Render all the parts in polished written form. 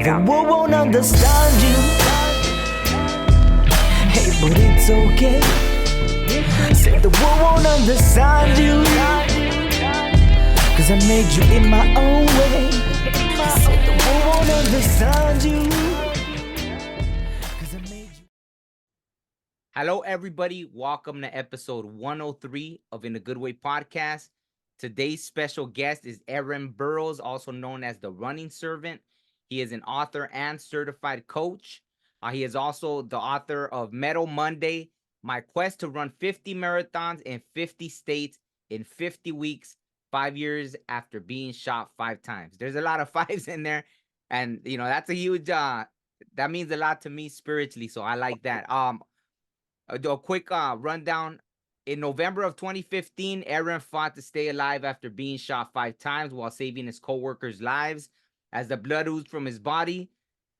The world won't understand you. Hey, but it's okay. Said the world won't understand you. Cause I made you in my own way. Said the world won't understand you. Cause I made you. Hello, everybody. Welcome to episode 103 of In a Good Way podcast. Today's special guest is Aaron Burros, also known as the Running Servant. He is an author and certified coach. He is also the author of Medal Monday, My Quest to Run 50 Marathons in 50 States in 50 Weeks, 5 years after being shot 5 times. There's a lot of fives in there. And, that's a huge, that means a lot to me spiritually. So I like that. A quick rundown. In November of 2015, Aaron fought to stay alive after being shot 5 times while saving his coworkers' lives. As the blood oozed from his body,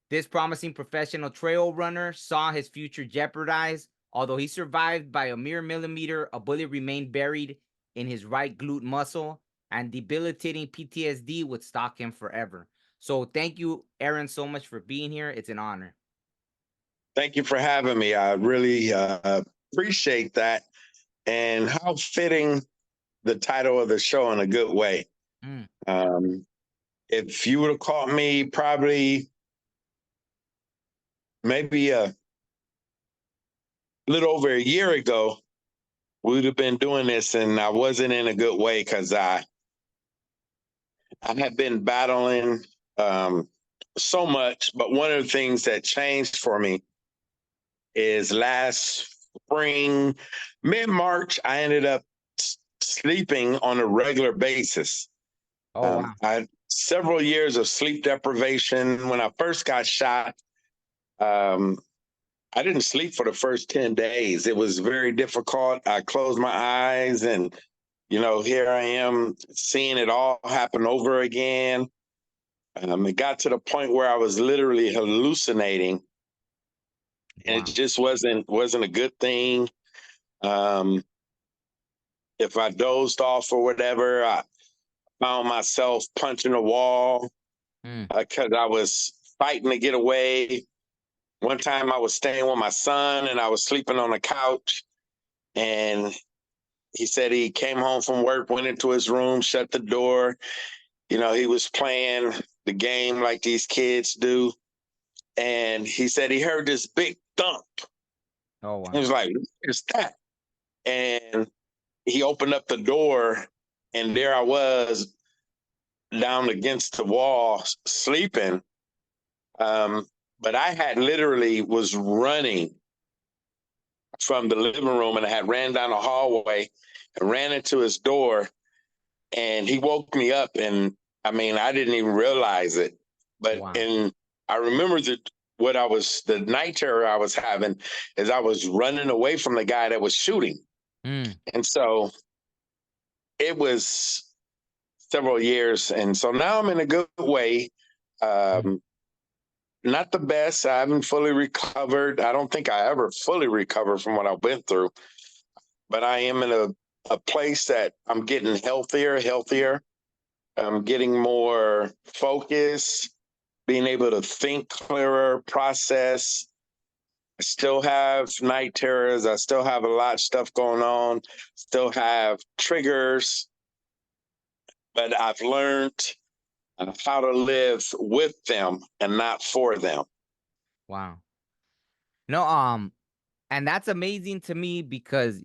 this promising professional trail runner saw his future jeopardized. Although he survived by a mere millimeter, a bullet remained buried in his right glute muscle, and debilitating PTSD would stalk him forever. So thank you, Aaron, so much for being here. It's an honor. Thank you for having me. I really appreciate that. And how fitting the title of the show, In a Good Way. If you would have caught me probably maybe a little over a year ago, we would have been doing this, and I wasn't in a good way because I had been battling so much. But one of the things that changed for me is last spring, mid-March, I ended up sleeping on a regular basis. Oh, wow. I had several years of sleep deprivation. When I first got shot, I didn't sleep for the first 10 days. It was very difficult. I closed my eyes and, here I am seeing it all happen over again. It got to the point where I was literally hallucinating. And Wow. it just wasn't a good thing. If I dozed off or whatever, I found myself punching a wall because I was fighting to get away. One time I was staying with my son and I was sleeping on the couch, and he said he came home from work, went into his room, shut the door. He was playing the game like these kids do. And he said he heard this big thump. Oh, wow. He was like, "What is that?" And he opened up the door, and there I was down against the wall sleeping. But I had literally was running from the living room, and I had ran down the hallway and ran into his door, and he woke me up. And I didn't even realize it. But Wow. and I remember the night terror I was having is I was running away from the guy that was shooting. And so it was several years. And so now I'm in a good way. Not the best. I haven't fully recovered. I don't think I ever fully recovered from what I went through. But I am in a place that I'm getting healthier. I'm getting more focused, being able to think clearer, process. I still have night terrors. I still have a lot of stuff going on. Still have triggers. But I've learned how to live with them and not for them. Wow. No, and that's amazing to me because,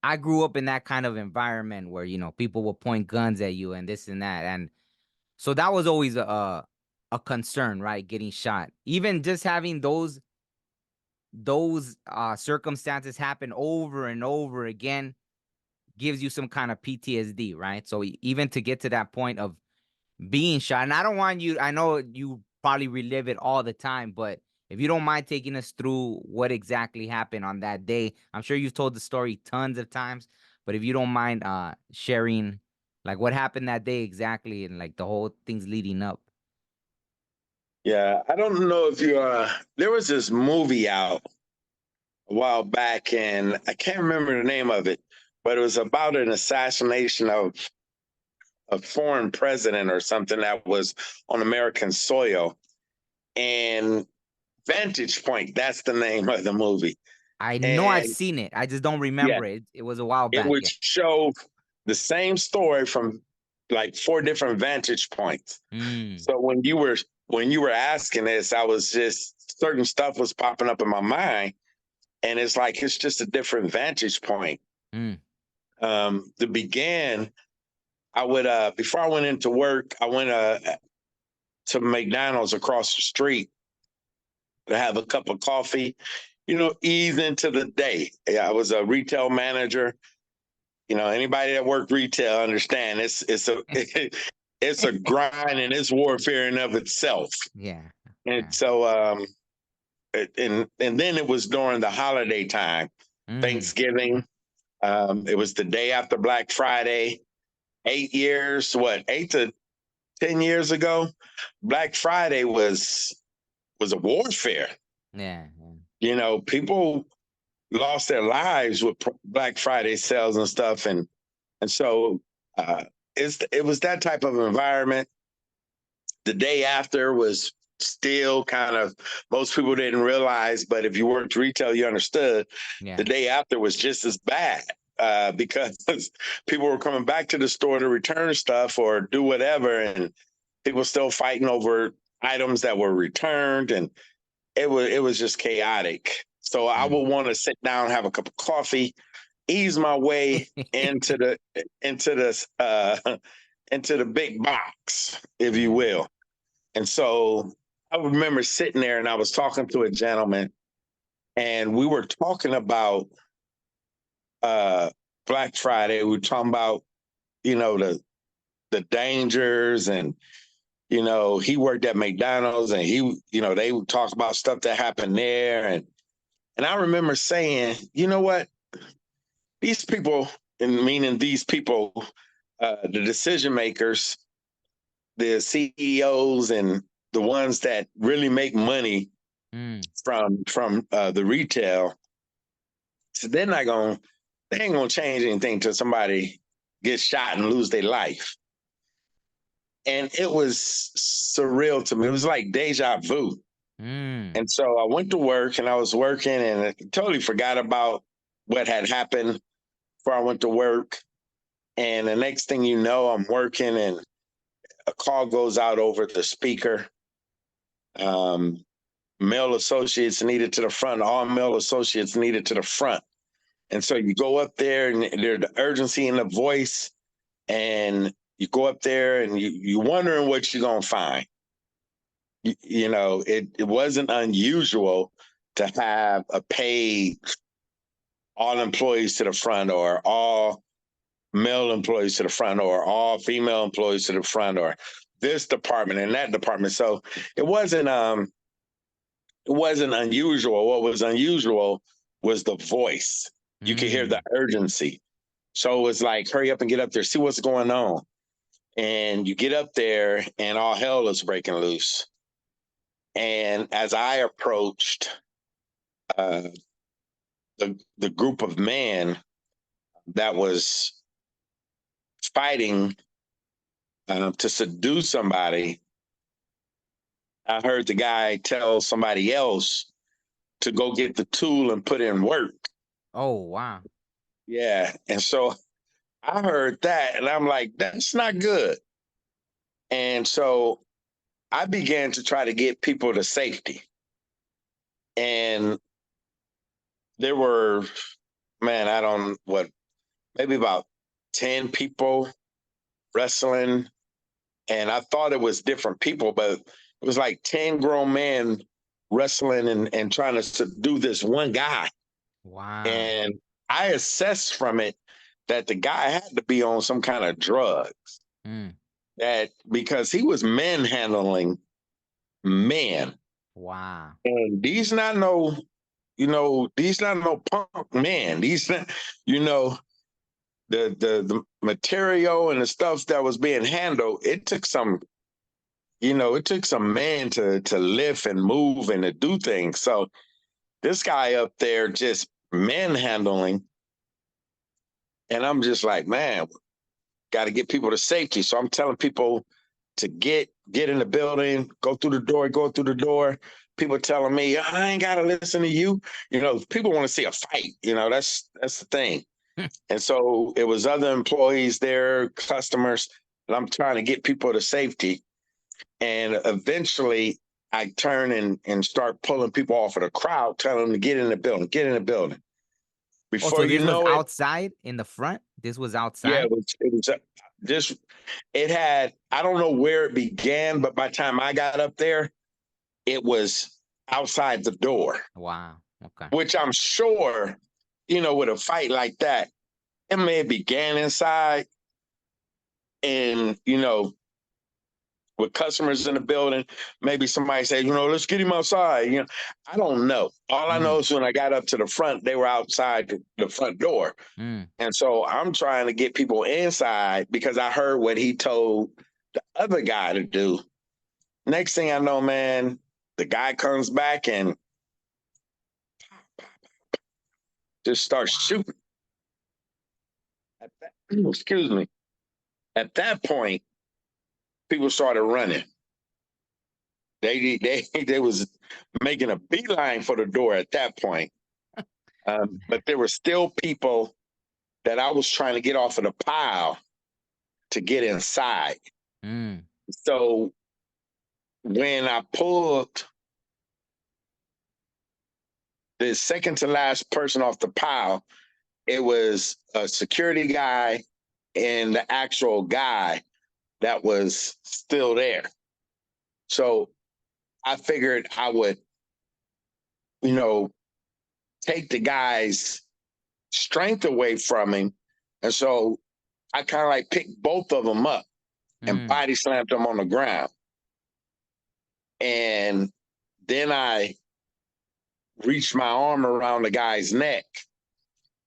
I grew up in that kind of environment where, people will point guns at you and this and that. And so that was always a concern, right? Getting shot. Even just having those circumstances happen over and over again gives you some kind of PTSD, right? So even to get to that point of being shot, and I know you probably relive it all the time, but if you don't mind taking us through what exactly happened on that day. I'm sure you've told the story tons of times, but if you don't mind sharing like what happened that day exactly and like the whole things leading up. Yeah, I don't know if there was this movie out a while back, and I can't remember the name of it, but it was about an assassination of a foreign president or something that was on American soil. and Vantage Point. That's the name of the movie. I know I've And seen it. I just don't yeah, remember it. It was a while it back. would Yeah. show the same story from like 4 different vantage points. Mm, So when you were asking this, I was just certain stuff was popping up in my mind, and it's like it's just a different vantage point. mm, To begin, I would before I went into work, I went to McDonald's across the street to have a cup of coffee, ease into the day. Yeah, I was a retail manager. Anybody that worked retail understand it's a it's a grind and it's warfare in of itself. yeah. And Yeah. so and then it was during the holiday time, Mm, Thanksgiving. It was the day after Black Friday. 8 years, 8 to 10 years ago, Black Friday was a warfare. yeah. People lost their lives with Black Friday sales and stuff, and so uh, it was that type of environment. The day after was still kind of, most people didn't realize, but if you worked retail, you understood. The Yeah. day after was just as bad because people were coming back to the store to return stuff or do whatever, and people still fighting over items that were returned, and it was just chaotic. So I Mm. would want to sit down, have a cup of coffee, ease my way into the into the into the big box, if you Yeah. will. And so I remember sitting there and I was talking to a gentleman, and we were talking about uh, Black Friday. We were talking about, the dangers, and he worked at McDonald's, and they would talk about stuff that happened there. And I remember saying, you know what? These people, and meaning these people, the decision makers, the CEOs, and the ones that really make money Mm. from the retail, so they ain't gonna change anything till somebody gets shot and lose their life. And it was surreal to me. It was like deja vu. Mm. And so I went to work, and I was working, and I totally forgot about what had happened before I went to work. And the next thing you know, I'm working, and a call goes out over the speaker. Um, Male associates needed to the front. All male associates needed to the front. And so you go up there, and there's the urgency in the voice, and you go up there, and you wondering what you're gonna find. It wasn't unusual to have a paid all employees to the front, or all male employees to the front, or all female employees to the front, or this department and that department. So it wasn't unusual. What was unusual was the voice. You could hear the Mm. urgency. So it was like, hurry up and get up there, see what's going on. And you get up there, and all hell is breaking loose. And as I approached uh, the group of men that was fighting to subdue somebody, I heard the guy tell somebody else to go get the tool and put in work. Oh, wow. Yeah. And so I heard that, and I'm like, that's not good. And so I began to try to get people to safety. And there were, man, I don't, what, maybe about 10 people wrestling. And I thought it was different people, but it was like 10 grown men wrestling and trying to subdue this one guy. Wow. And I assessed from it that the guy had to be on some kind of drugs, Mm. that because he was manhandling men. Wow. And these not no punk men. These not, the material and the stuff that was being handled, it took some man to lift and move and to do things. So this guy up there just manhandling, and I'm just like, man, got to get people to safety. So I'm telling people to get get in the building, go through the door. People telling me, I ain't got to listen to you. You know, people want to see a fight. You know, that's the thing. And so it was other employees there, customers, and I'm trying to get people to safety. And eventually I turn and start pulling people off of the crowd, telling them to get in the building, get in the building. Oh, Before so you this was know it, outside in the front? This was yeah, outside? it was just, it had, I don't know where it began, but by the time I got up there, it was outside the door, Wow. Okay. which I'm sure, you know, with a fight like that, it may have began inside and, you know, with customers in the building, maybe somebody said, you know, let's get him outside. You know, I don't know. All I know is when I got up to the front, they were outside the front door. Mm. And so I'm trying to get people inside because I heard what he told the other guy to do. Next thing I know, man, the guy comes back and just starts shooting. Excuse me. At that point, people started running. They was making a beeline for the door at that point. But there were still people that I was trying to get off of the pile to get inside. Mm. So when I pulled the second to last person off the pile, it was a security guy and the actual guy that was still there. So I figured I would, you know, take the guy's strength away from him. And so I kind of like picked both of them up and body slammed them on the ground. And then I reached my arm around the guy's neck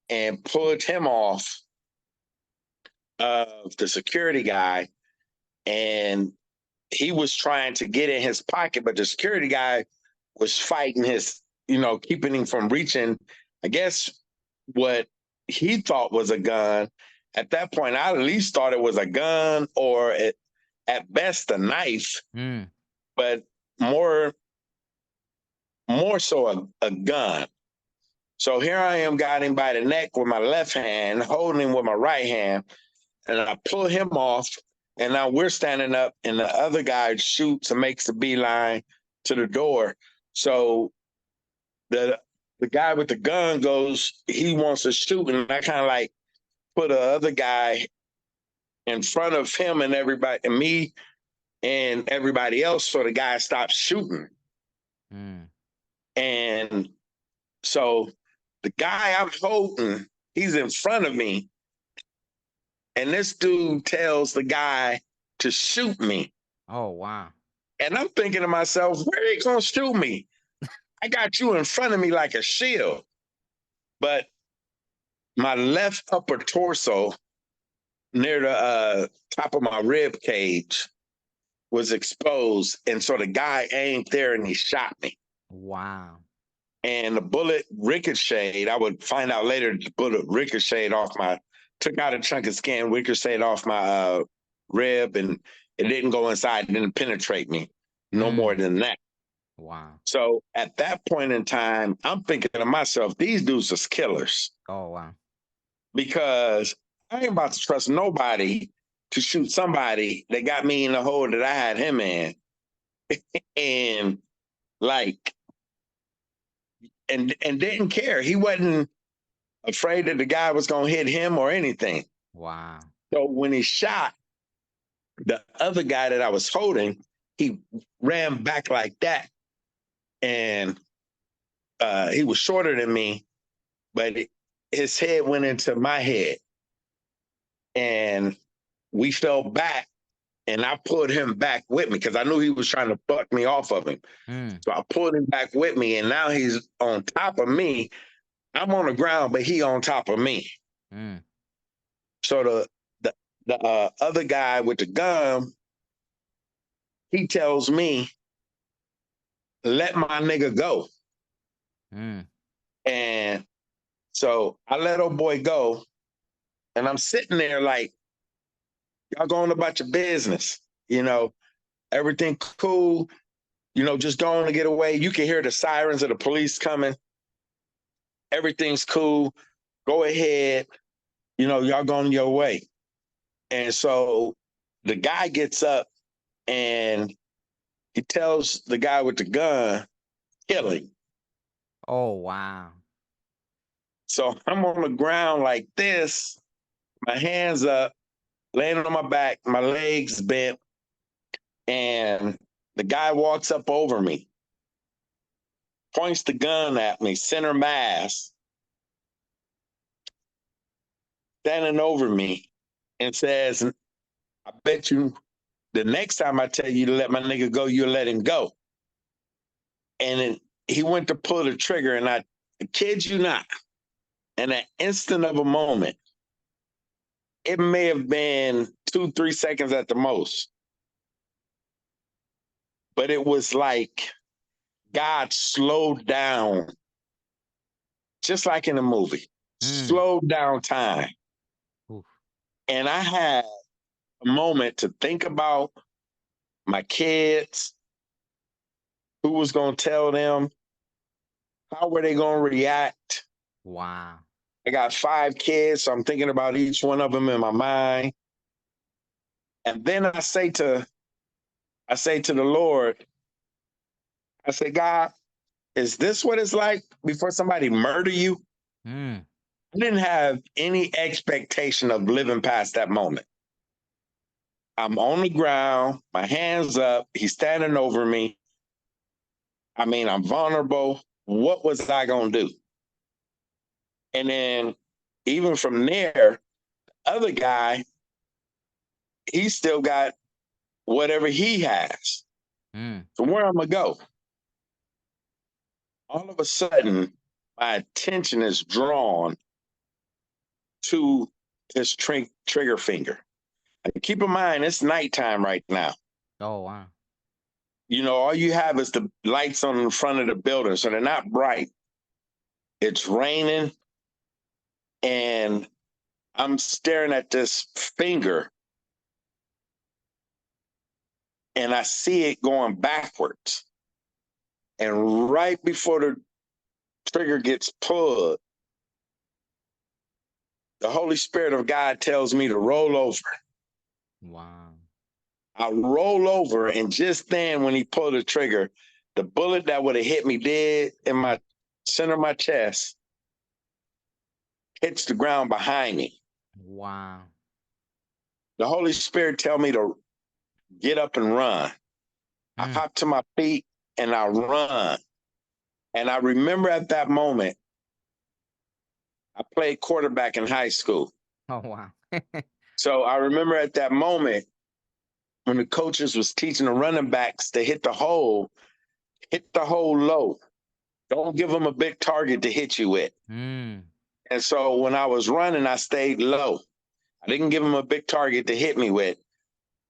and pulled him off of the security guy. And he was trying to get in his pocket, but the security guy was fighting his, you know, keeping him from reaching, I guess, what he thought was a gun. At that point, I at least thought it was a gun or at best a knife, but more so a gun. So here I am, got him by the neck with my left hand, holding him with my right hand, and I pull him off, and now we're standing up, and the other guy shoots and makes a beeline to the door. So the guy with the gun goes, he wants to shoot, and I kind of like put the other guy in front of him and everybody, and me and everybody else, so the guy stops shooting. And so the guy I'm holding, he's in front of me, and this dude tells the guy to shoot me. Oh, wow. And I'm thinking to myself, where are they going to shoot me? I got you in front of me like a shield. But my left upper torso near the top of my rib cage was exposed. And so the guy aimed there and he shot me. Wow. And the bullet ricocheted. I would find out later the bullet ricocheted off took out a chunk of skin, ricocheted off my rib, and it didn't go inside, it didn't penetrate me. No more than that. Wow. So at that point in time, I'm thinking to myself, these dudes are killers. Oh, wow. Because I ain't about to trust nobody to shoot somebody that got me in the hole that I had him in. And like, and didn't care. He wasn't afraid that the guy was going to hit him or anything. Wow. So when he shot the other guy that I was holding, he ran back like that. And he was shorter than me, but his head went into my head. And we fell back, and I pulled him back with me because I knew he was trying to buck me off of him. So I pulled him back with me, and now he's on top of me. I'm on the ground, but he on top of me. So the other guy with the gun, he tells me, let my nigga go. And so I let old boy go, and I'm sitting there like, y'all going about your business, you know. everything cool, you know, just going to get away. You can hear the sirens of the police coming. Everything's cool. Go ahead. You know, y'all going your way. And so the guy gets up and he tells the guy with the gun, kill him. Oh, wow. So I'm on the ground like this, my hands up, laying on my back, my legs bent, and the guy walks up over me, points the gun at me, center mass, standing over me, and says, I bet you the next time I tell you to let my nigga go, you'll let him go. And then he went to pull the trigger, and I kid you not, in an instant of a moment, it may have been 2-3 seconds at the most, but it was like God slowed down, just like in a movie, slowed down time. Oof. And I had a moment to think about my kids, who was going to tell them, how were they going to react? Wow. I got 5 kids, so I'm thinking about each one of them in my mind. And then I say to the Lord, I say, God, is this what it's like before somebody murder you? Mm. I didn't have any expectation of living past that moment. I'm on the ground, my hands up, he's standing over me. I mean, I'm vulnerable. What was I going to do? And then even from there, other guy, he still got whatever he has. So where I'm going to go? All of a sudden, my attention is drawn to this trigger finger. And keep in mind, it's nighttime right now. Oh, wow. You know, all you have is the lights on the front of the building, so they're not bright. It's raining, and I'm staring at this finger, and I see it going backwards. And right before the trigger gets pulled, the Holy Spirit of God tells me to roll over. Wow. I roll over, and just then when he pulled the trigger, the bullet that would have hit me dead in my center of my chest hits the ground behind me. Wow. The Holy Spirit tell me to get up and run. I hop to my feet and I run. And I remember at that moment, I played quarterback in high school. Oh, wow. So I remember at that moment when the coaches was teaching the running backs to hit the hole low. Don't give them a big target to hit you with. And so when I was running, I stayed low. I didn't give him a big target to hit me with,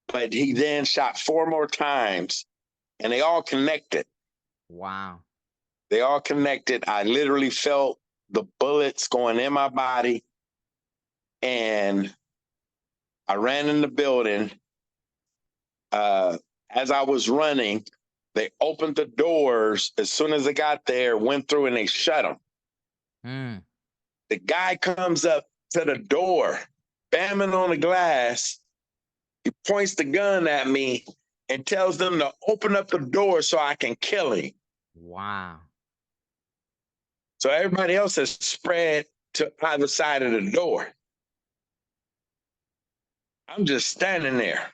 but he then shot 4 more times and they all connected. Wow. They all connected. I literally felt the bullets going in my body, and I ran in the building. As I was running, they opened the doors. As soon as I got there, went through and they shut them. The guy comes up to the door, bamming on the glass. He points the gun at me and tells them to open up the door so I can kill him. Wow. So everybody else has spread to either side of the door. I'm just standing there.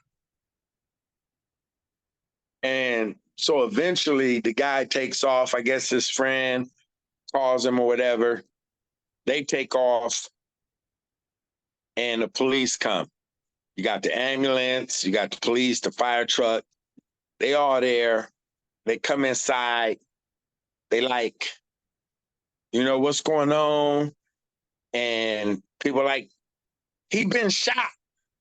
And so eventually the guy takes off. I guess his friend calls him or whatever. They take off and the police come. You got the ambulance, you got the police, the fire truck. They all there. They come inside. They like, you know, what's going on? And people like, he been shot.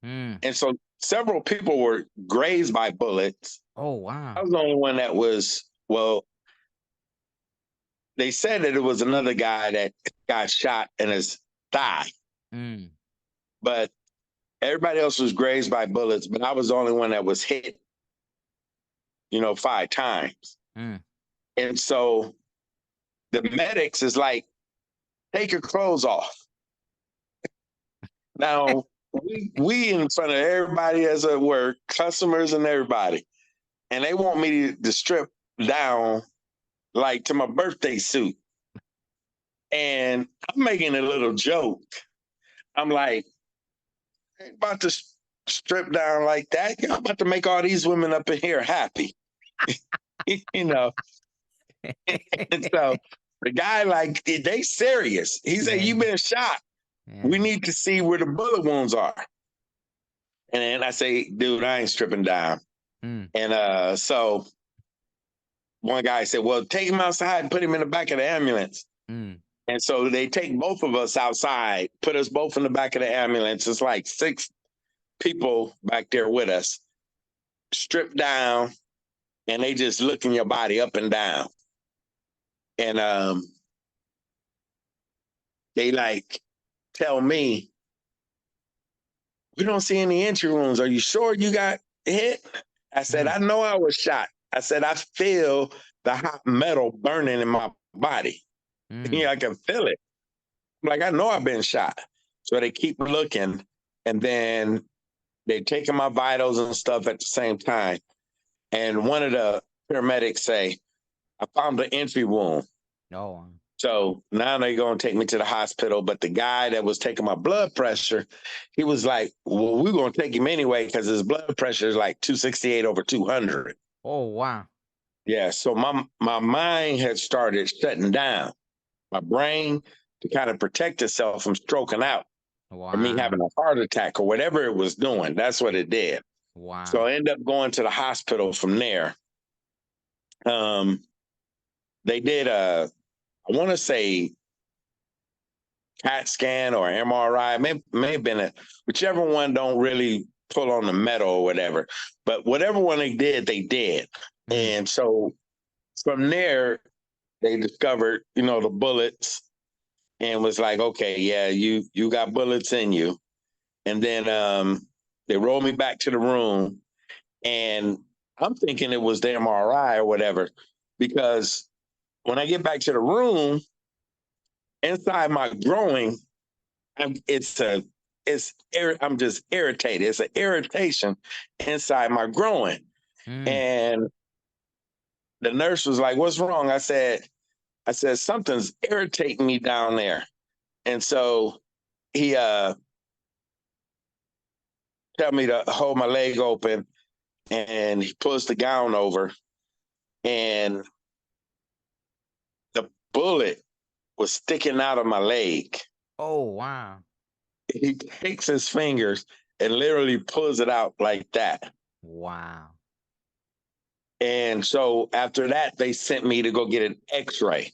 And so several people were grazed by bullets. Oh, wow. I was the only one that was, well, they said that it was another guy that got shot in his thigh. But everybody else was grazed by bullets, but I was the only one that was hit. 5 times. Mm. And so the medics is like, take your clothes off. Now, we in front of everybody as at work, customers and everybody, and they want me to strip down like to my birthday suit. And I'm making a little joke. I'm like, I ain't about to strip down like that. I'm about to make all these women up in here happy. you know. And so the guy, like, they serious. He said, you been shot. We need to see where the bullet wounds are. And then I say, dude, I ain't stripping down. And so one guy said, well, take him outside and put him in the back of the ambulance. And so they take both of us outside, put us both in the back of the ambulance. It's like 6 people back there with us, stripped down, and they just looking your body up and down. And they like tell me, we don't see any entry wounds. Are you sure you got hit? I said, I know I was shot. I said, I feel the hot metal burning in my body. I can feel it. I'm like, I know I've been shot. So they keep looking, and then they taking my vitals and stuff at the same time. And one of the paramedics say, I found an entry wound. No. So now they're going to take me to the hospital. But the guy that was taking my blood pressure, he was like, well, we're going to take him anyway because his blood pressure is like 268 over 200. Oh, wow. Yeah. So my mind had started shutting down. My brain, to kind of protect itself from stroking out or me having a heart attack or whatever it was doing. That's what it did. Wow. So I ended up going to the hospital from there. They did I want to say CAT scan or MRI, may have been whichever one don't really pull on the metal or whatever. But whatever one they did. And so from there, they discovered, the bullets and was like, okay, yeah, you got bullets in you. And then they rolled me back to the room, and I'm thinking it was the MRI or whatever, because when I get back to the room, inside my groin, I'm just irritated. It's an irritation inside my groin. And the nurse was like, what's wrong? I said, something's irritating me down there. And so he tell me to hold my leg open, and he pulls the gown over, and the bullet was sticking out of my leg. Oh, wow. He takes his fingers and literally pulls it out like that. Wow. And so after that, they sent me to go get an x-ray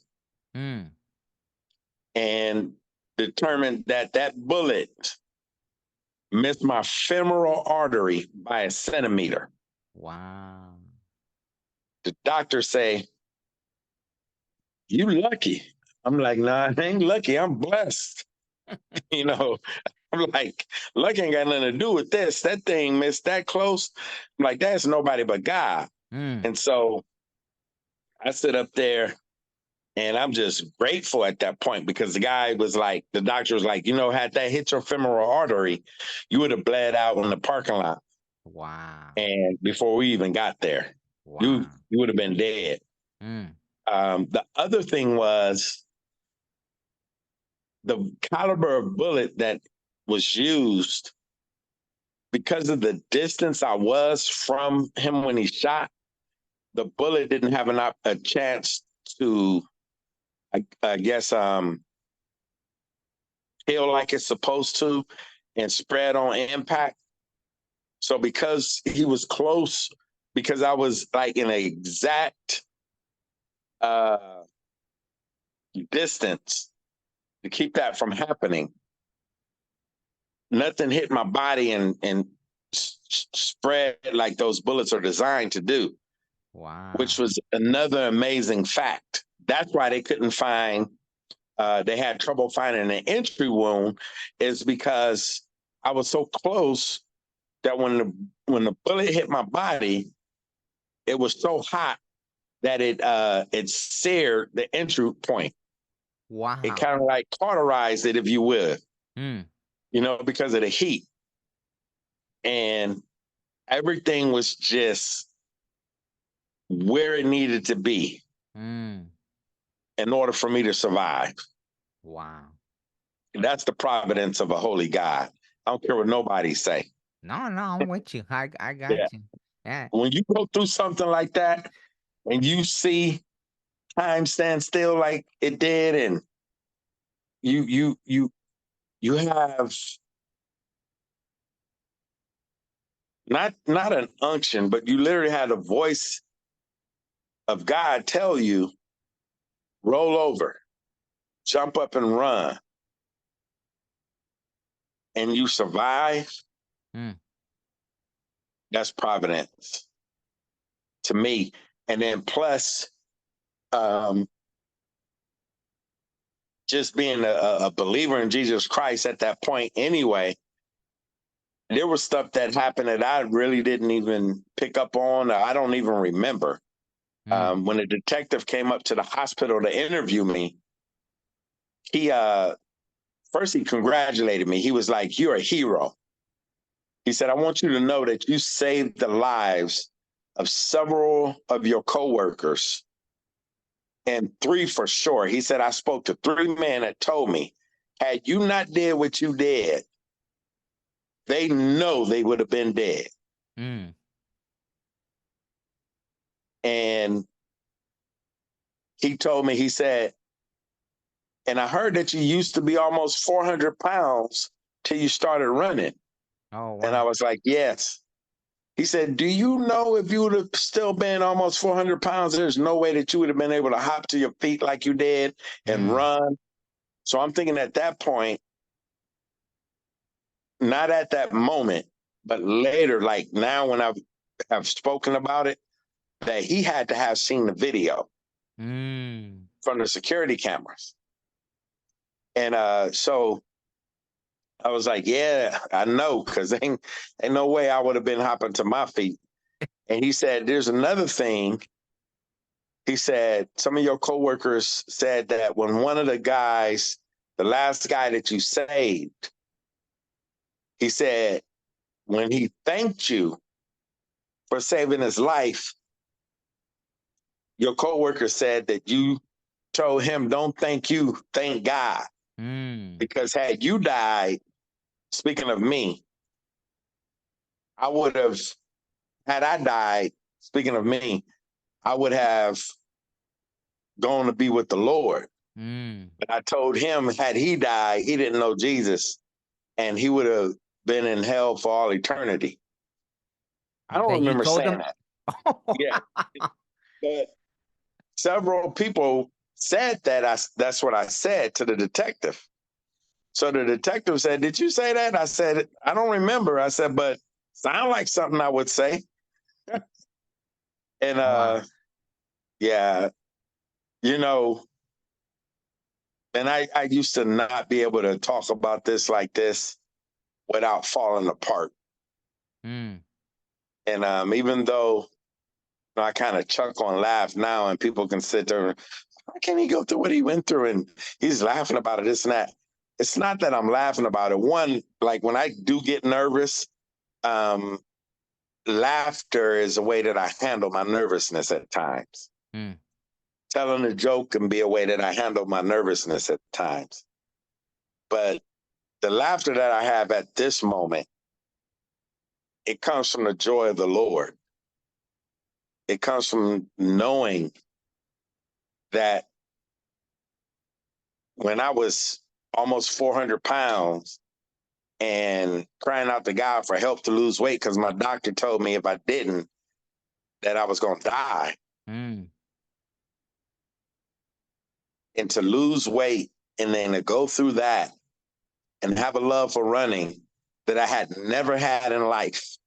and determined that bullet missed my femoral artery by a centimeter. Wow. The doctor say, you lucky. I'm like, nah, I ain't lucky. I'm blessed. I'm like, luck ain't got nothing to do with this. That thing missed that close. I'm like, that's nobody but God. And so I sit up there, and I'm just grateful at that point, because the doctor was like, had that hit your femoral artery, you would have bled out in the parking lot. Wow. And before we even got there, you would have been dead. The other thing was the caliber of bullet that was used, because of the distance I was from him when he shot, the bullet didn't have a chance to, I guess, heal like it's supposed to and spread on impact. So because he was close, because I was like in an exact distance to keep that from happening, nothing hit my body and spread like those bullets are designed to do. Wow. Which was another amazing fact. That's why they couldn't find, they had trouble finding an entry wound, is because I was so close that when the bullet hit my body, it was so hot that it seared the entry point. Wow. It kind of like cauterized it, if you would, Mm. because of the heat. And everything was just where it needed to be in order for me to survive. Wow. And that's the providence of a holy God. I don't care what nobody say. No, I'm with you. I got Yeah. you. Yeah. When you go through something like that and you see time stand still like it did, and you have not an unction, but you literally had a voice of God tell you, roll over, jump up and run, and you survive. That's providence to me. And then plus, just being a believer in Jesus Christ at that point anyway, there was stuff that happened that I really didn't even pick up on. I don't even remember. When a detective came up to the hospital to interview me, he first he congratulated me. He was like, "You're a hero." He said, "I want you to know that you saved the lives of several of your coworkers, and 3 for sure." He said, "I spoke to 3 men that told me, had you not did what you did, they know they would have been dead." And he told me, he said, "And I heard that you used to be almost 400 pounds till you started running." Oh, wow. And I was like, "Yes." He said, "Do you know if you would have still been almost 400 pounds, there's no way that you would have been able to hop to your feet like you did and run?" So I'm thinking at that point, not at that moment, but later, like now when I have spoken about it, that he had to have seen the video from the security cameras. And so I was like, "Yeah, I know, because ain't no way I would have been hopping to my feet." And he said, "There's another thing." He said, "Some of your coworkers said that when one of the guys, the last guy that you saved," he said, "when he thanked you for saving his life, your coworker said that you told him, 'Don't thank you, thank God.' Because had you died," speaking of me, had I died, speaking of me, I would have gone to be with the Lord." But I told him, had he died, he didn't know Jesus, and he would have been in hell for all eternity. I don't That you remember told saying them? that. Yeah. But several people said that that's what I said to the detective. So the detective said, "Did you say that?" I said, "I don't remember." I said, "But sound like something I would say." And Wow. yeah, you know, and I used to not be able to talk about this like this without falling apart. And even though I kind of chuckle and laugh now, and people can sit there, "How can he go through what he went through?" And he's laughing about it, this and that. It's not that I'm laughing about it. One, like when I do get nervous, laughter is a way that I handle my nervousness at times. Telling a joke can be a way that I handle my nervousness at times. But the laughter that I have at this moment, it comes from the joy of the Lord. It comes from knowing that when I was almost 400 pounds and crying out to God for help to lose weight, because my doctor told me if I didn't, that I was going to die. And to lose weight and then to go through that and have a love for running that I had never had in life.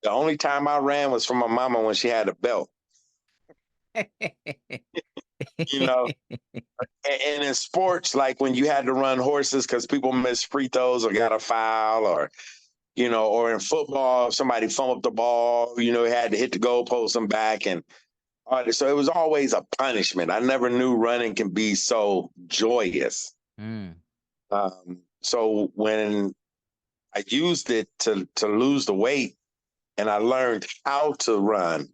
The only time I ran was from my mama when she had a belt. You know, and in sports, like when you had to run horses because people missed free throws or got a foul, or or in football, if somebody fumbled the ball, had to hit the goalpost and back. And so it was always a punishment. I never knew running can be so joyous. Mm. So when I used it to lose the weight, and I learned how to run,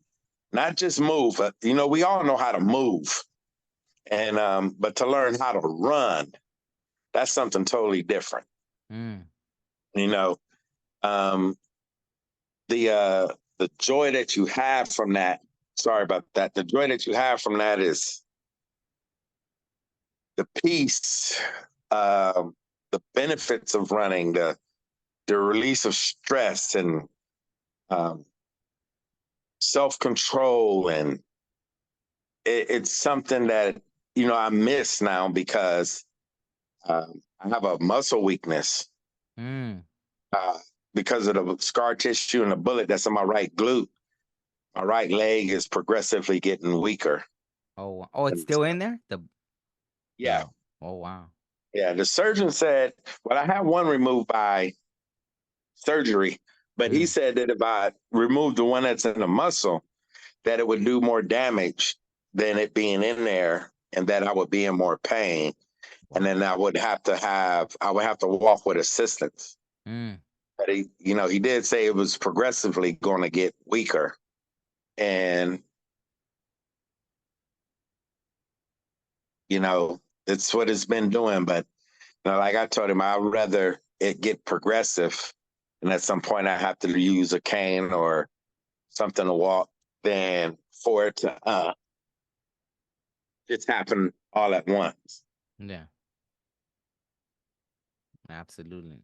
not just move. We all know how to move, and but to learn how to run, that's something totally different. Mm. You know, um, the joy that you have from that. Sorry about that. The joy that you have from that is the peace, the benefits of running, the release of stress and um, self control, and it's something that I miss now because I have a muscle weakness Mm. uh, because of the scar tissue and the bullet that's in my right glute. My right leg is progressively getting weaker. Oh, it's And still in there? yeah, Oh, wow. yeah. The surgeon said, well, I have one removed by surgery, but he Mm. said that if I remove the one that's in the muscle, that it would do more damage than it being in there, and that I would be in more pain. And then I would have to walk with assistance. Mm. But he did say it was progressively going to get weaker. And, it's what it's been doing. But, like I told him, I'd rather it get progressive. And at some point I have to use a cane or something to walk than for it to just happen all at once. Yeah, absolutely.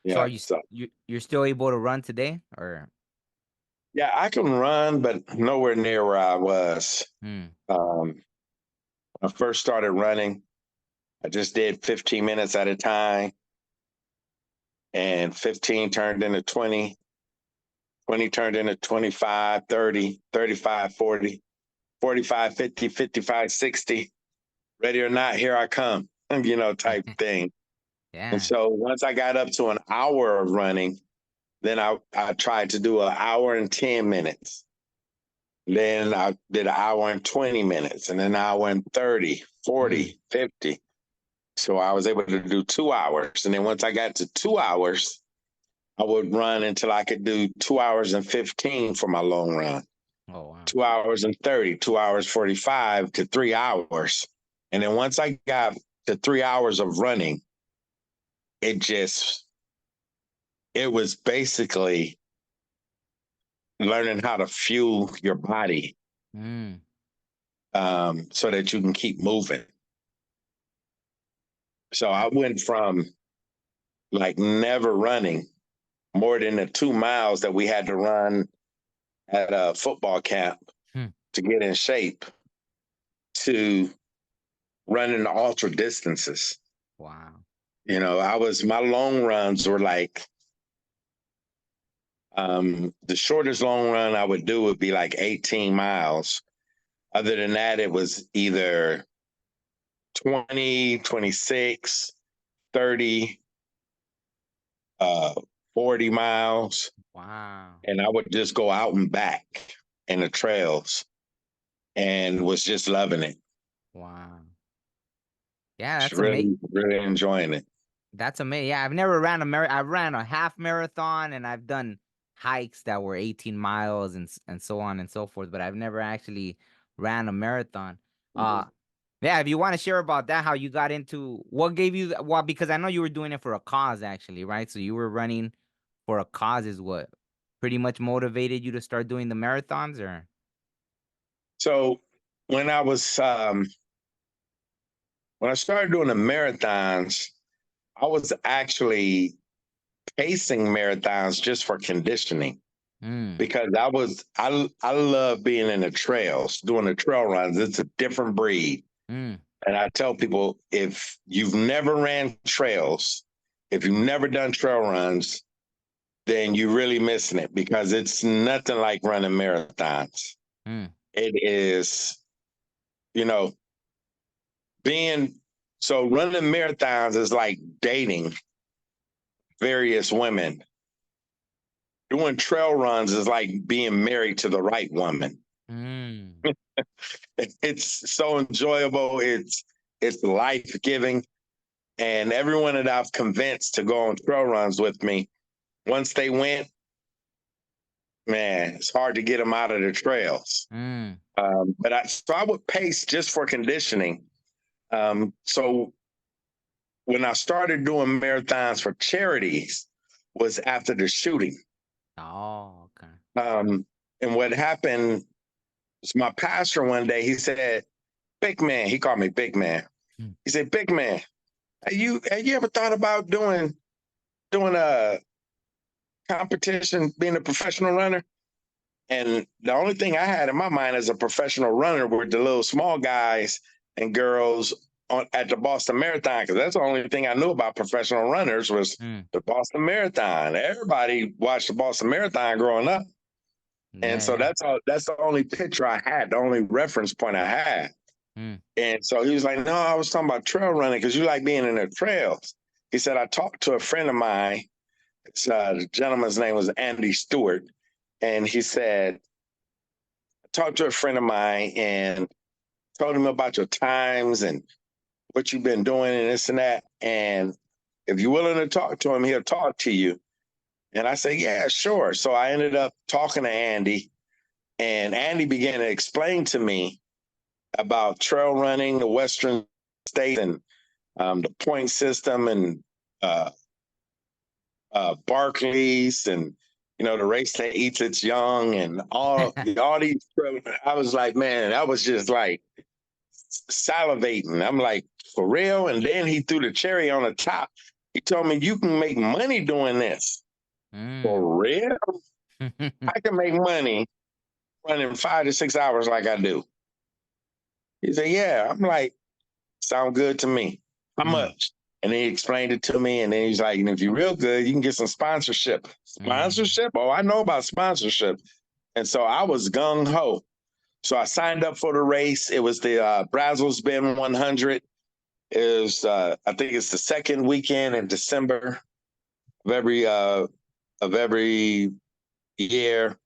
So Yeah. are you So, you're still able to run today or? yeah, I can run, but nowhere near where I was. Mm. When I first started running, I just did 15 minutes at a time, and 15 turned into 20, 20 turned into 25, 30, 35, 40, 45, 50, 55, 60. Ready or not, here I come, type thing. And Yeah. so once I got up to an hour of running, then I tried to do an hour and 10 minutes. Then I did an hour and 20 minutes, and then an hour and 30, Mm. 40, 50. So I was able to do 2 hours. And then once I got to 2 hours, I would run until I could do 2 hours and 15 for my long run, Oh, wow. 2 hours and 30, 2 hours 45 to 3 hours. And then once I got to 3 hours of running, it was basically learning how to fuel your body Mm. so that you can keep moving. So I went from like never running more than the 2 miles that we had to run at a football camp Hmm. to get in shape to running ultra distances. Wow. My long runs were like, the shortest long run I would do would be like 18 miles. Other than that, it was either 20, 26, 30, 40 miles. Wow. And I would just go out and back in the trails and was just loving it. Wow. Yeah, Just that's amazing. really, really enjoying it. That's amazing. Yeah, I've never ran I ran a half marathon and I've done hikes that were 18 miles and so on and so forth, but I've never actually ran a marathon. Uh yeah, if you want to share about that, how you got into what gave you well, because I know you were doing it for a cause actually, right? So you were running for a cause is what pretty much motivated you to start doing the marathons or So when I was when I started doing the marathons, I was actually pacing marathons just for conditioning mm, because I love being in the trails, doing the trail runs. It's a different breed. mm, And I tell people, if you've never ran trails, if you've never done trail runs, then you're really missing it because it's nothing like running marathons. mm, It is, you know, being so running marathons is like dating various women. doing trail runs is like being married to the right woman. Mm. It's so enjoyable. It's life giving, and everyone that I've convinced to go on trail runs with me, once they went, man, it's hard to get them out of the trails. Mm. So I would pace just for conditioning. So when I started doing marathons for charities was after the shooting. Oh, okay. And what happened was my pastor one day, he said, "Big man," he called me Big Man. Hmm. He said, "Big man, have you ever thought about doing a competition, being a professional runner?" And the only thing I had in my mind as a professional runner were the little small guys and girls at the Boston Marathon, because that's the only thing I knew about professional runners was Mm. the Boston Marathon. Everybody watched the Boston Marathon growing up. And Yeah, so yeah. that's the only picture I had, the only reference point I had. Mm. And so he was like, "No, I was talking about trail running because you like being in the trails." He said, "I talked to a friend of mine. The gentleman's name was Andy Stewart. And he said, I talked to a friend of mine and told him about your times and what you've been doing and this and that. And if you're willing to talk to him, he'll talk to you." And I said, "Yeah, sure." So I ended up talking to Andy, and Andy began to explain to me about trail running, the Western state, and the point system, and uh, Barclays, and the race that eats its young, and all these. I was like, man, I was just like salivating. I'm like, for real? And then he threw the cherry on the top. He told me, "You can make money doing this." Mm. For real? I can make money running 5 to 6 hours like I do. He said, "Yeah." I'm like, "Sound good to me. How Mm. much?" And then he explained it to me. And then he's like, "And if you're real good, you can get some sponsorship." Mm. Sponsorship? Oh, I know about sponsorship. And so I was gung ho. So I signed up for the race. It was the Brazos Bend 100. Is I think it's the second weekend in December of every year,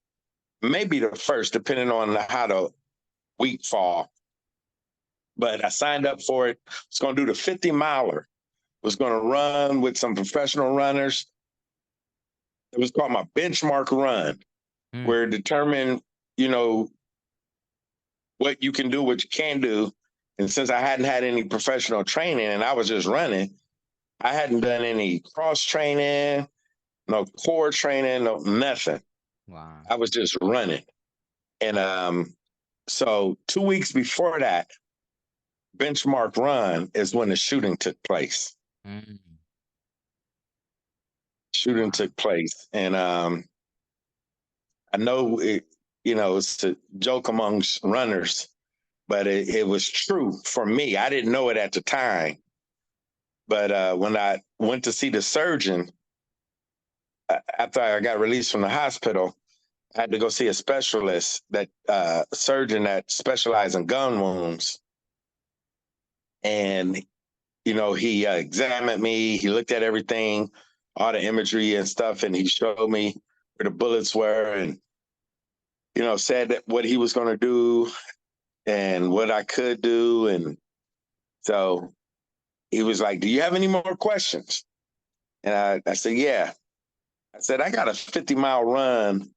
maybe the first, depending on how the week fall. But I signed up for it. I was going to do the 50 miler. Was going to run with some professional runners. It was called my benchmark run, Mm. where it determined, you know, what you can do, what you can do. And since I hadn't had any professional training and I was just running, I hadn't done any cross training, no core training, no nothing. Wow. I was just running. And so 2 weeks before that benchmark run is when the shooting took place. Mm. Shooting Wow. took place. And I know it's a joke amongst runners, but it was true for me. I didn't know it at the time. But when I went to see the surgeon, after I got released from the hospital, I had to go see a specialist, that surgeon that specializes in gun wounds. And, he examined me. He looked at everything, all the imagery and stuff, and he showed me where the bullets were, and, said that what he was going to do and what I could do. And so he was like, "Do you have any more questions?" And I said, "Yeah." I said, "I got a 50-mile run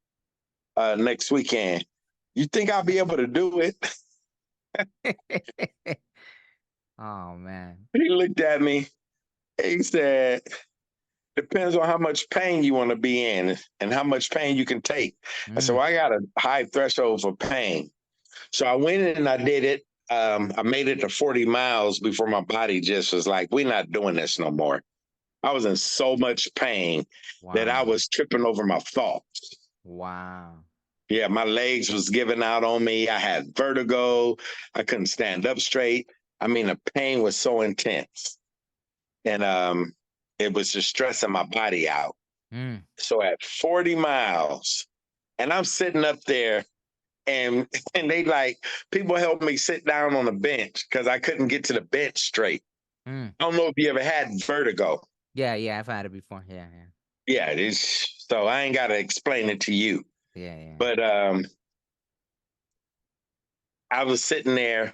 next weekend. You think I'll be able to do it?" Oh man. He looked at me. He said, "Depends on how much pain you want to be in and how much pain you can take." I said, Mm. "Well, I got a high threshold for pain." So I went in and I did it. I made it to 40 miles before my body just was like, "We're not doing this no more." I was in so much pain that I Wow. was tripping over my thoughts. Wow. Yeah, my legs was giving out on me. I had vertigo. I couldn't stand up straight. I mean, the pain was so intense. And it was just stressing my body out. Mm. So at 40 miles, and I'm sitting up there, and and they like, people helped me sit down on the bench because I couldn't get to the bench straight. Mm. I don't know if you ever had vertigo. Yeah, yeah, I've had it before. Yeah, yeah. Yeah, it's So I ain't got to explain it to you. Yeah. But I was sitting there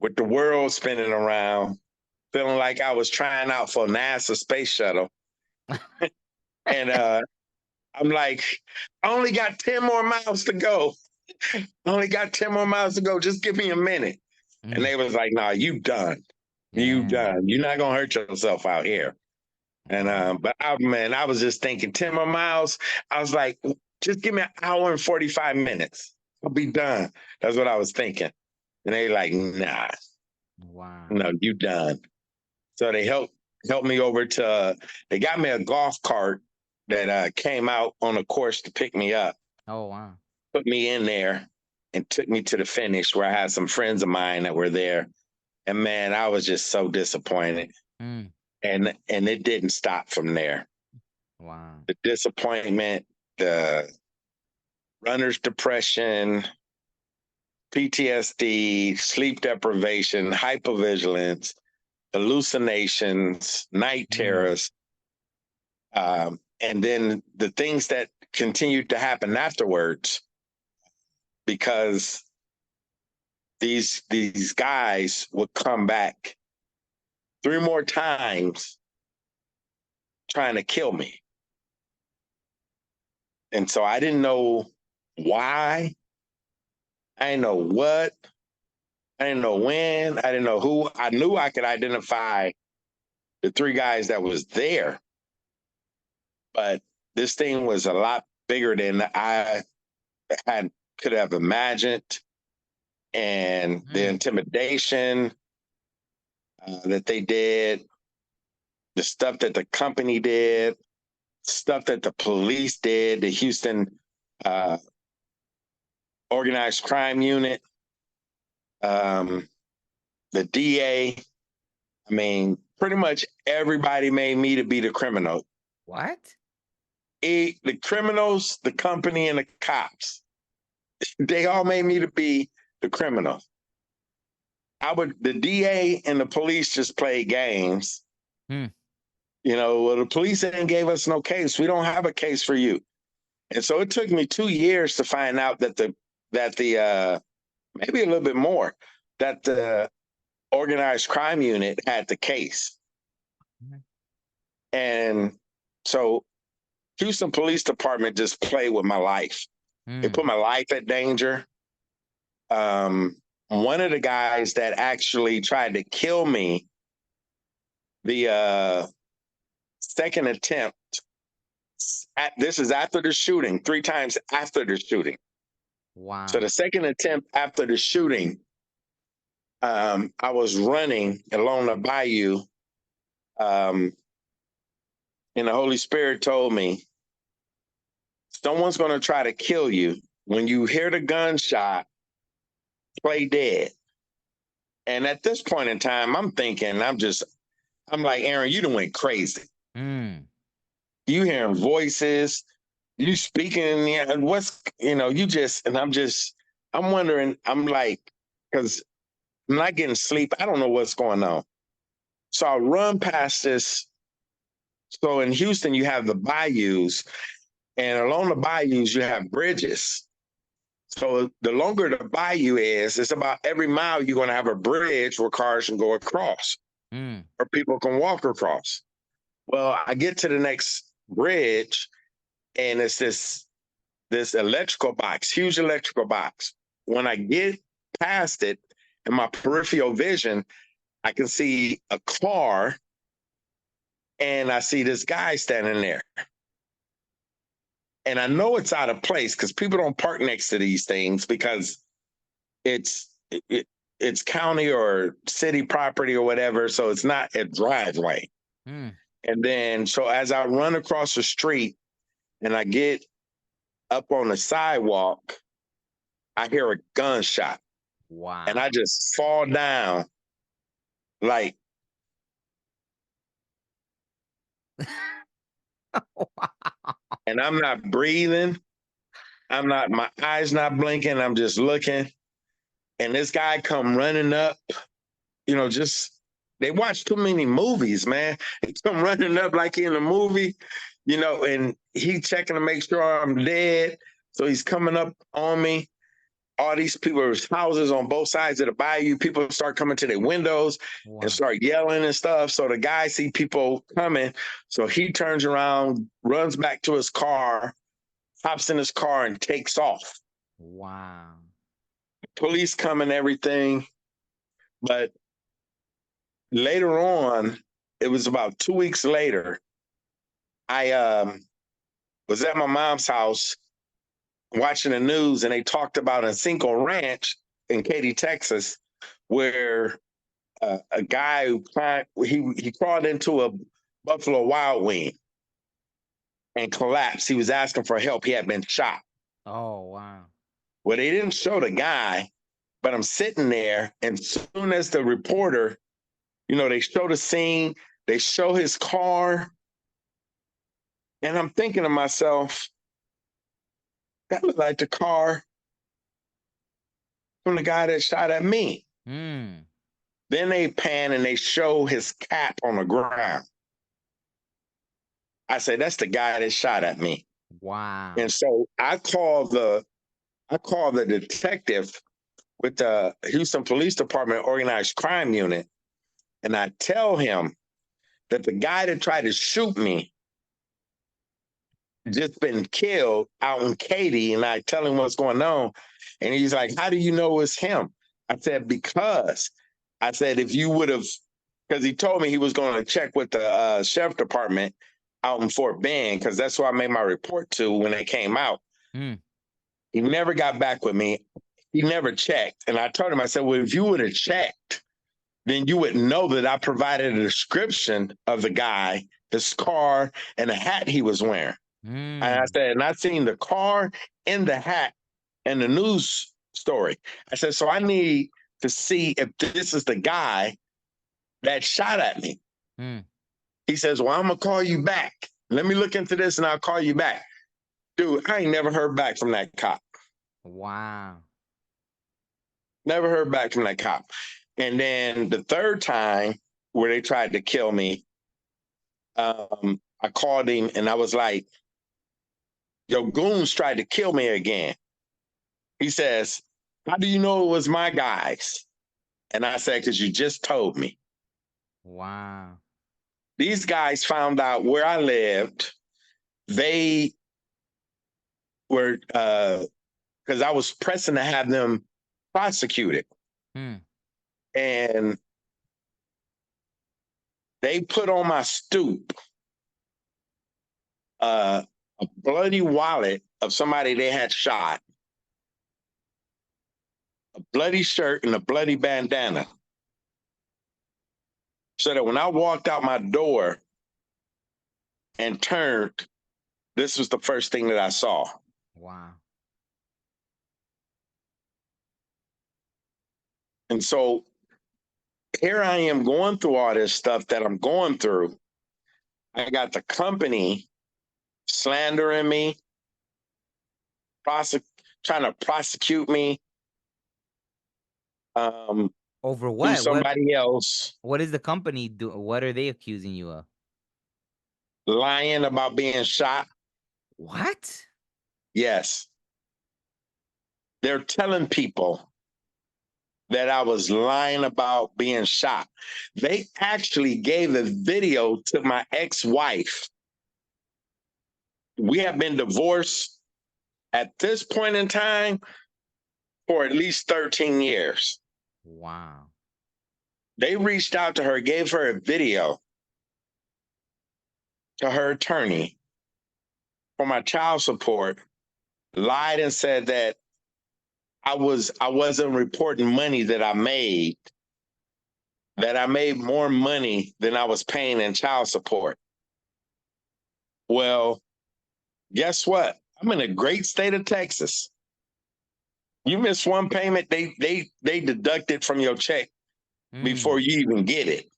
with the world spinning around, feeling like I was trying out for NASA space shuttle. And I'm like, I only got 10 more miles to go. I only got 10 more miles to go. Just give me a minute. And they was like, nah, you done. You done. You're not going to hurt yourself out here. And, but I was just thinking 10 more miles. I was like, just give me an hour and 45 minutes. I'll be done. That's what I was thinking. And they like, nah, Wow. no, you done. So they helped me over to, they got me a golf cart that came out on a course to pick me up. Oh, wow. Put me in there and took me to the finish where I had some friends of mine that were there. And man, I was just so disappointed. Mm. And it didn't stop from there. Wow. The disappointment, the runner's depression, PTSD, sleep deprivation, hypervigilance, hallucinations, night terrors, and then the things that continued to happen afterwards, because these guys would come back 3 more times trying to kill me. And so I didn't know why. I didn't know what. I didn't know when. I didn't know who. I knew I could identify the 3 guys that was there. But this thing was a lot bigger than I could have imagined. And the intimidation that they did, the stuff that the company did, stuff that the police did, the Houston organized crime unit, the DA. I mean, pretty much everybody made me to be the criminal. What? The criminals, the company, and the cops, they all made me to be the criminal. The DA and the police just played games. You know, well, the police didn't give us no case. We don't have a case for you. And so it took me 2 years to find out that the maybe a little bit more, that the organized crime unit had the case. And so Houston Police Department just played with my life. They put my life at danger. One of the guys that actually tried to kill me, the second attempt, this is after the shooting, 3 times after the shooting. Wow. So the second attempt after the shooting, I was running along the bayou, and the Holy Spirit told me, someone's going to try to kill you. When you hear the gunshot, play dead. And at this point in time, I'm thinking, I'm like, Aaron, you done went crazy. You hearing voices, you speaking, I'm wondering, I'm like, because I'm not getting sleep. I don't know what's going on. So I run past this. So in Houston, you have the bayous, and along the bayous, you have bridges. So the longer the bayou is, it's about every mile you're going to have a bridge where cars can go across or people can walk across. Well, I get to the next bridge, and it's this electrical box, huge electrical box. When I get past it, in my peripheral vision, I can see a car, and I see this guy standing there. And I know it's out of place because people don't park next to these things because it's county or city property or whatever, so it's not a driveway. And then, so as I run across the street and I get up on the sidewalk, I hear a gunshot. Wow. And I just fall down like, and I'm not breathing. My eyes not blinking. I'm just looking. And this guy come running up, they watch too many movies, man. He come running up like in a movie, and he checking to make sure I'm dead. So he's coming up on me. All these people's houses on both sides of the bayou, people start coming to their windows and start yelling and stuff. So the guy see people coming. So he turns around, runs back to his car, hops in his car and takes off. Wow. Police come and everything. But later on, it was about 2 weeks later, I was at my mom's house watching the news, and they talked about a Cinco Ranch in Katy, Texas, where a guy he crawled into a Buffalo Wild Wing and collapsed. He was asking for help. He had been shot. Oh, wow. Well, they didn't show the guy, but I'm sitting there, and as soon as the reporter, they show the scene, they show his car, and I'm thinking to myself, that looked like the car from the guy that shot at me. Mm. Then they pan and they show his cap on the ground. I said, that's the guy that shot at me. Wow. And so I called the detective with the Houston Police Department Organized Crime Unit, and I tell him that the guy that tried to shoot me just been killed out in Katy, and I tell him what's going on. And he's like, how do you know it's him? I said, because I said, if you would have, because he told me he was going to check with the sheriff department out in Fort Bend, because that's where I made my report to when they came out. Mm. He never got back with me. He never checked. And I told him, I said, well, if you would have checked, then you would know that I provided a description of the guy, his car, and the hat he was wearing. And I said, and I seen the car and the hat and the news story. I said, so I need to see if this is the guy that shot at me. Mm. He says, well, I'm going to call you back. Let me look into this and I'll call you back. Dude, I ain't never heard back from that cop. Wow. Never heard back from that cop. And then the third time where they tried to kill me, I called him and I was like, your goons tried to kill me again. He says, how do you know it was my guys? And I said, because you just told me. Wow. These guys found out where I lived. They were, because I was pressing to have them prosecuted. Mm. And they put on my stoop a bloody wallet of somebody they had shot, a bloody shirt, and a bloody bandana. So that when I walked out my door and turned, this was the first thing that I saw. Wow. And so here I am going through all this stuff that I'm going through. I got the company slandering me, trying to prosecute me. Over what? Somebody else. What is the company do? What are they accusing you of? Lying about being shot. What? Yes. They're telling people that I was lying about being shot. They actually gave a video to my ex-wife. We have been divorced at this point in time for at least 13 years. Wow. They reached out to her, gave her a video to her attorney for my child support, lied and said that I wasn't reporting money that I made more money than I was paying in child support. Well, guess what? I'm in a great state of Texas. You miss one payment, they deduct it from your check before you even get it.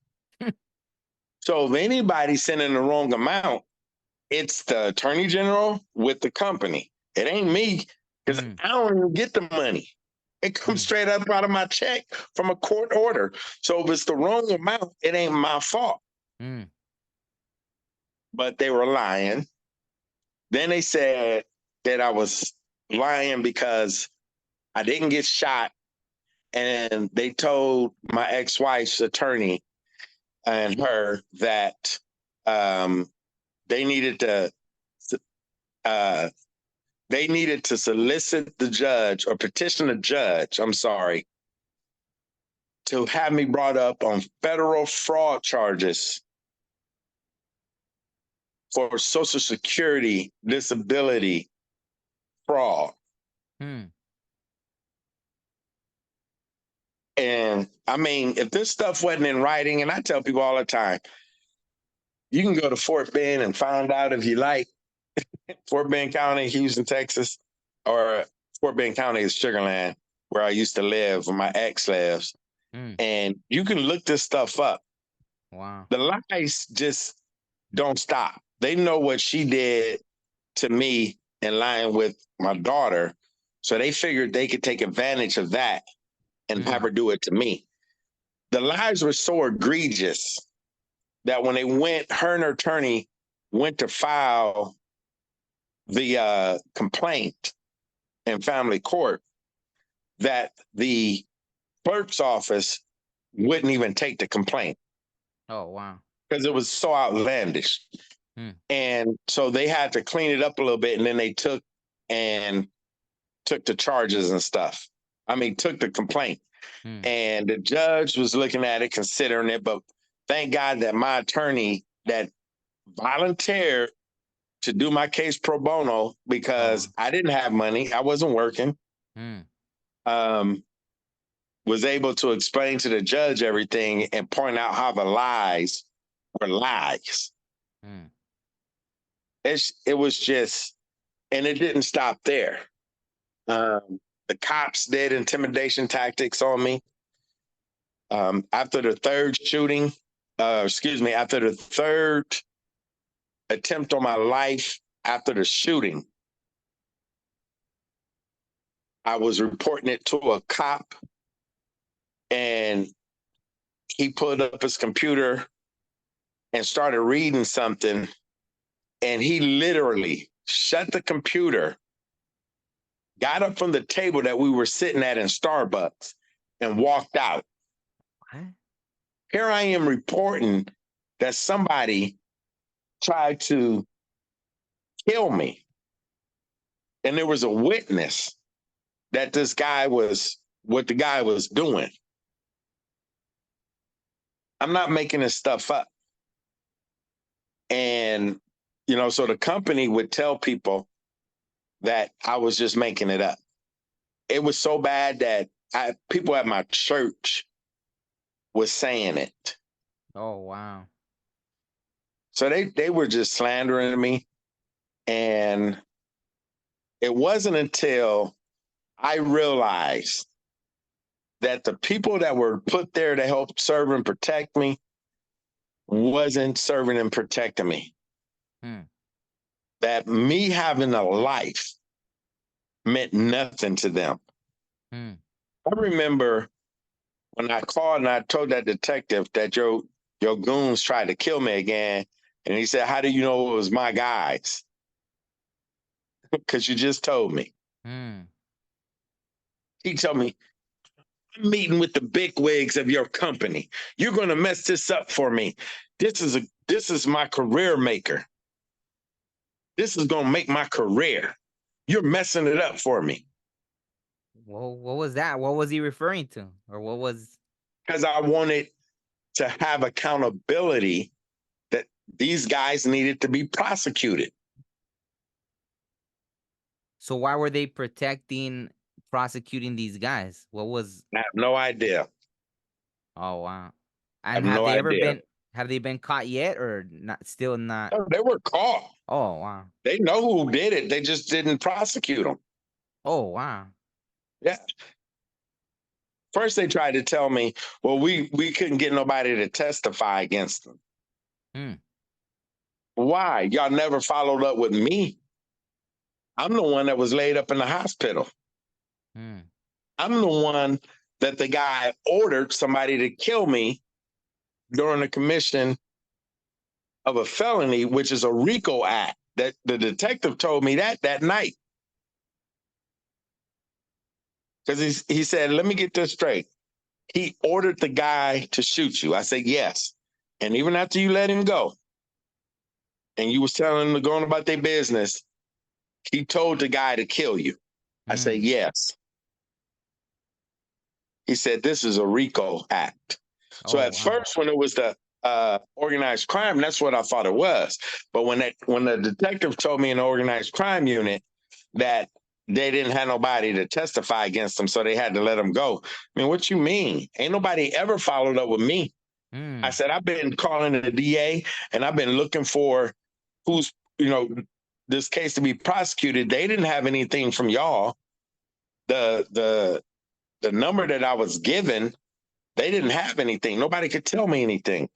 So if anybody's sending the wrong amount, it's the attorney general with the company. It ain't me, because I don't even get the money. It comes straight up out of my check from a court order. So if it's the wrong amount, it ain't my fault. But they were lying. Then they said that I was lying because I didn't get shot. And they told my ex-wife's attorney and her that they needed to solicit the judge or petition the judge, I'm sorry, to have me brought up on federal fraud charges for Social Security disability fraud. And I mean, if this stuff wasn't in writing, and I tell people all the time, you can go to Fort Bend and find out if you like. Fort Bend County, Houston, Texas, or Fort Bend County is Sugarland, where I used to live, where my ex lives. And you can look this stuff up. Wow. The lies just don't stop. They know what she did to me in lying with my daughter. So they figured they could take advantage of that and have her do it to me. The lies were so egregious that when her and her attorney went to file the complaint in family court, that the clerk's office wouldn't even take the complaint. Oh, wow. Because it was so outlandish. And so they had to clean it up a little bit, and then they took the charges and stuff. I mean, took the complaint. And the judge was looking at it, considering it, but thank God that my attorney that volunteered to do my case pro bono, because I didn't have money, I wasn't working, was able to explain to the judge everything and point out how the lies were lies. It was just, and it didn't stop there. The cops did intimidation tactics on me. After the third shooting, after the third attempt on my life after the shooting, I was reporting it to a cop, and he pulled up his computer and started reading something, and he literally shut the computer, got up from the table that we were sitting at in Starbucks, and walked out. What? Here I am reporting that somebody tried to kill me. And there was a witness that what the guy was doing. I'm not making this stuff up. And, so the company would tell people that I was just making it up. It was so bad that people at my church was saying it. Oh, wow. So they were just slandering me. And it wasn't until I realized that the people that were put there to help serve and protect me wasn't serving and protecting me. That me having a life meant nothing to them. I remember when I called and I told that detective that your goons tried to kill me again, and he said, "How do you know it was my guys?" Because you just told me. He told me, "I'm meeting with the bigwigs of your company. You're going to mess this up for me. This is my career maker. This is going to make my career. You're messing it up for me." Well, what was that? What was he referring to? Or what was? Because I wanted to have accountability that these guys needed to be prosecuted. So why were they prosecuting these guys? What was? I have no idea. Oh, wow. I have And no idea. have they been caught yet, or not? Still not? No, they were caught. Oh, wow. They know who did it. They just didn't prosecute them. Oh, wow. Yeah. First, they tried to tell me, well, we couldn't get nobody to testify against them. Why? Y'all never followed up with me. I'm the one that was laid up in the hospital. I'm the one that the guy ordered somebody to kill me during the commission of a felony, which is a RICO act. That the detective told me that night. Because he said, let me get this straight. He ordered the guy to shoot you. I said, yes. And even after you let him go, and you was telling them to go on about their business, he told the guy to kill you. I said, yes. He said, this is a RICO act. So at first, when it was the organized crime, that's what I thought it was. But when the detective told me in the organized crime unit that they didn't have nobody to testify against them, so they had to let them go. I mean, what you mean? Ain't nobody ever followed up with me. I said, I've been calling the DA and I've been looking for who's, this case to be prosecuted. They didn't have anything from y'all. The number that I was given, they didn't have anything. Nobody could tell me anything.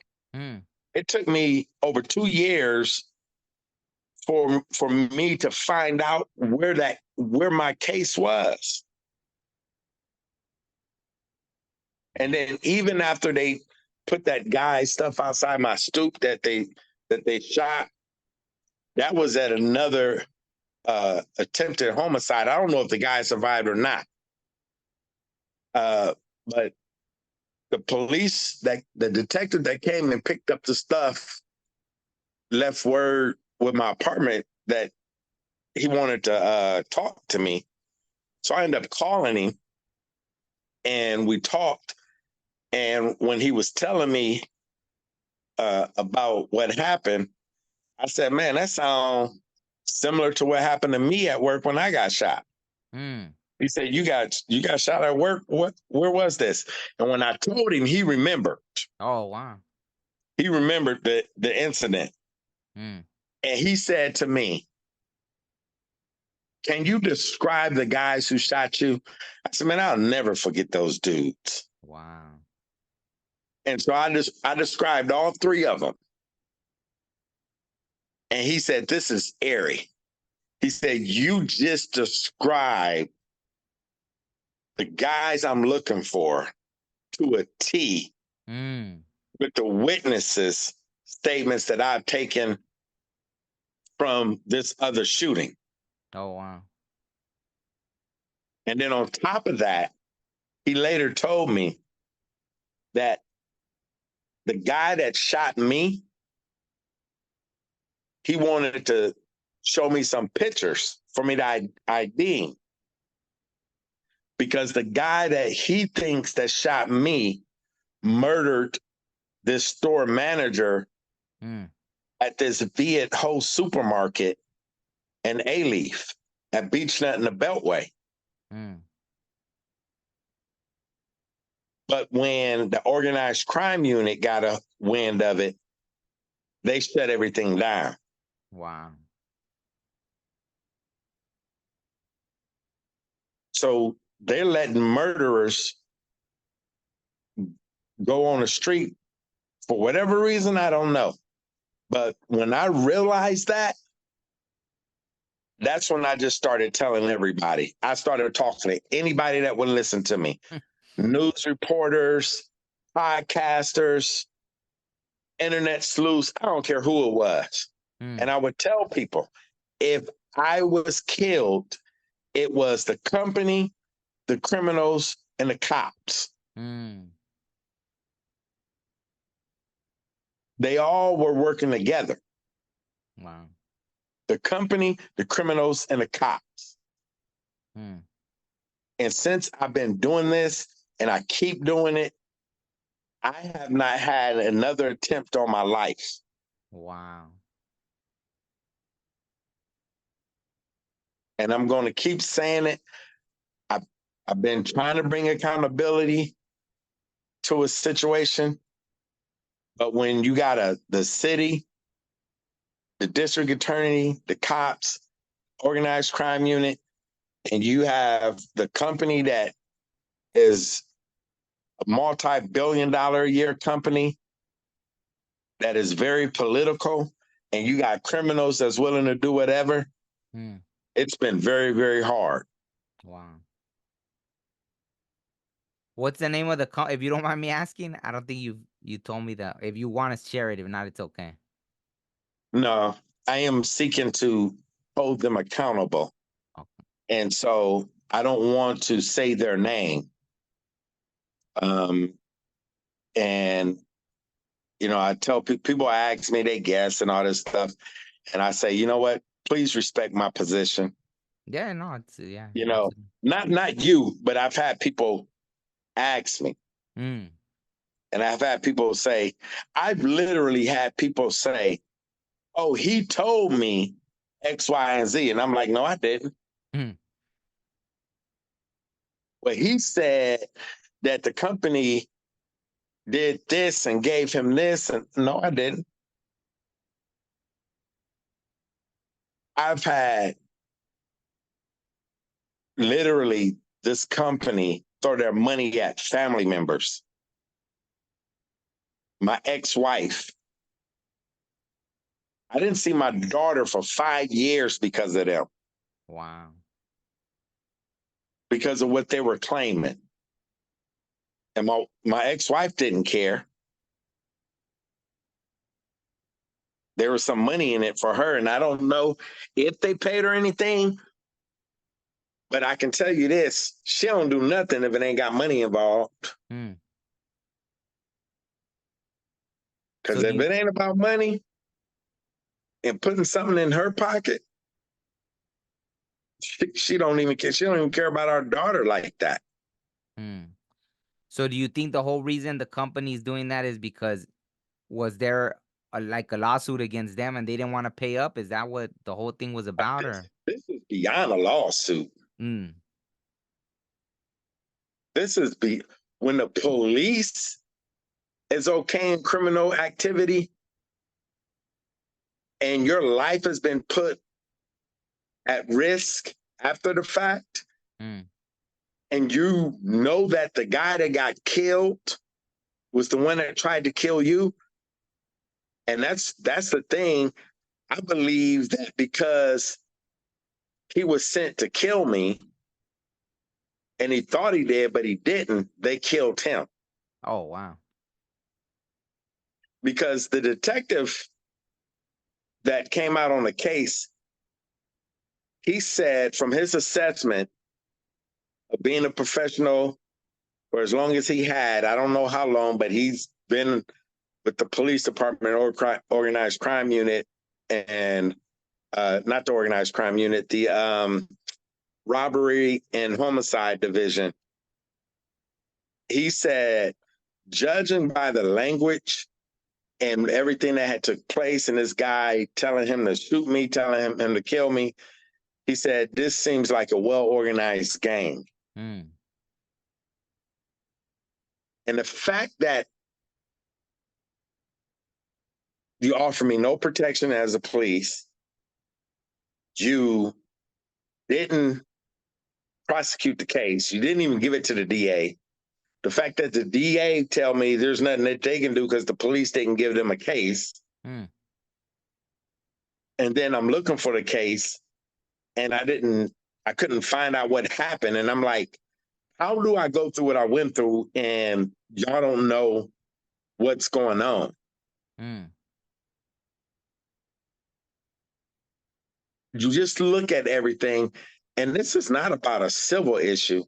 It took me over 2 years for me to find out where my case was. And then even after they put that guy's stuff outside my stoop that they shot, that was at another attempted homicide. I don't know if the guy survived or not. But the police, the detective that came and picked up the stuff, left word with my apartment that he wanted to talk to me. So I ended up calling him and we talked. And when he was telling me about what happened, I said, man, that sounds similar to what happened to me at work when I got shot. He said, you got shot at work? Where was this? And when I told him, he remembered. Oh, wow. He remembered the incident. And he said to me, can you describe the guys who shot you? I said, man, I'll never forget those dudes. Wow. And so I described all three of them. And he said, this is airy. He said, you just described the guys I'm looking for to a T with the witnesses' statements that I've taken from this other shooting. Oh, wow. And then on top of that, he later told me that the guy that shot me, he wanted to show me some pictures for me to ID him. Because the guy that he thinks that shot me murdered this store manager at this Viet Ho supermarket in A-Leaf at Beechnut and the Beltway. But when the organized crime unit got a wind of it, they shut everything down. Wow. So they're letting murderers go on the street for whatever reason, I don't know. But when I realized that, that's when I just started telling everybody. I started talking to anybody that would listen to me. News reporters, podcasters, internet sleuths, I don't care who it was. And I would tell people, if I was killed, it was the company, the criminals, and the cops. They all were working together. Wow. The company, the criminals, and the cops. And since I've been doing this and I keep doing it, I have not had another attempt on my life. Wow. And I'm going to keep saying it. I've been trying to bring accountability to a situation. But when you got the city, the district attorney, the cops, organized crime unit, and you have the company that is a multi-billion-dollar a year company that is very political, and you got criminals that's willing to do whatever, it's been very, very hard. Wow. What's the name of the if you don't mind me asking? I don't think you told me that. If you want to share it, if not, it's okay. No, I am seeking to hold them accountable. Okay. And so I don't want to say their name. And, I tell people ask me, they guess and all this stuff. And I say, you know what? Please respect my position. Yeah, no, it's yeah, You know, absolutely. not you, but I've had people ask me. Mm, And I've literally had people say, oh, he told me X, Y, and Z. And I'm like, no, I didn't. mm, But he said that the company did this and gave him this. And no, I didn't. I've had literally this company throw their money at family members. My ex-wife. I didn't see my daughter for 5 years because of them, wow. because of what they were claiming. And my ex-wife didn't care. There was some money in it for her, and I don't know if they paid her anything, but I can tell you this, she don't do nothing if it ain't got money involved. Mm. Because So do if you it ain't about money and putting something in her pocket, she don't even care. She don't even care about our daughter like that. mm. So do you think the whole reason the company is doing that is because was there like a lawsuit against them and they didn't want to pay up? Is that what the whole thing was about, or? This is beyond a lawsuit. Mm, This is when the police is okaying criminal activity and your life has been put at risk after the fact, mm, and you know that the guy that got killed was the one that tried to kill you. And that's the thing. I believe that because he was sent to kill me and he thought he did, but he didn't, they killed him. oh wow. Because the detective that came out on the case, he said from his assessment of being a professional for as long as he had, I don't know how long, but he's been with the police department or organized crime unit, and not the organized crime unit, the robbery and homicide division. He said, judging by the language and everything that had took place, and this guy telling him to shoot me, telling him to kill me, he said, this seems like a well-organized gang. Mm, And the fact that you offer me no protection as a police, you didn't prosecute the case, you didn't even give it to the DA. The fact that the DA tell me there's nothing that they can do because the police didn't give them a case. mm, And then I'm looking for the case and I couldn't find out what happened. And I'm like, how do I go through what I went through and y'all don't know what's going on? mm, You just look at everything, and this is not about a civil issue.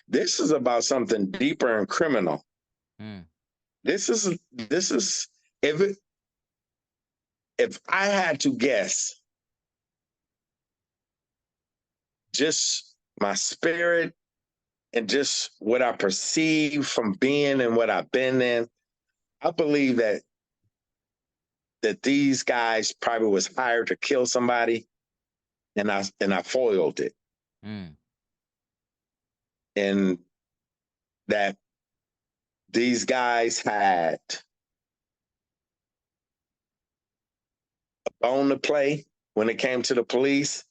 This is about something deeper and criminal. mm, This is if I had to guess, just my spirit and just what I perceive from being and what I've been in, I believe that these guys probably was hired to kill somebody, and I foiled it. mm. And that these guys had a bone to play when it came to the police.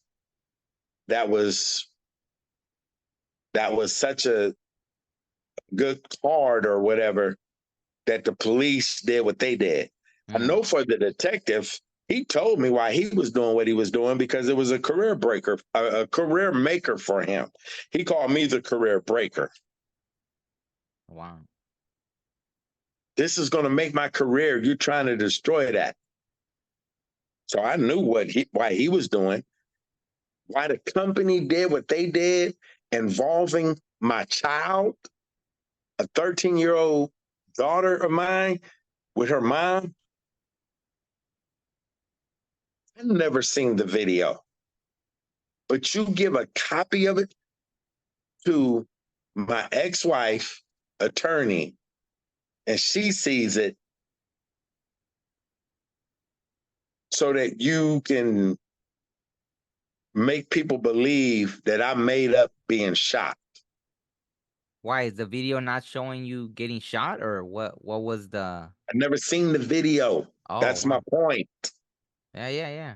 That was such a good card or whatever that the police did what they did. I know for the detective, he told me why he was doing what he was doing, because it was a career breaker, a career maker for him. He called me the career breaker. Wow. This is going to make my career. You're trying to destroy that. So I knew why he was doing, why the company did what they did, involving my child, a 13-year-old daughter of mine with her mom. I've never seen the video, but you give a copy of it to my ex-wife attorney and she sees it so that you can make people believe that I made up being shot. Why is the video not showing you getting shot, or what was the? I've never seen the video. Oh, That's my wow. point. Yeah.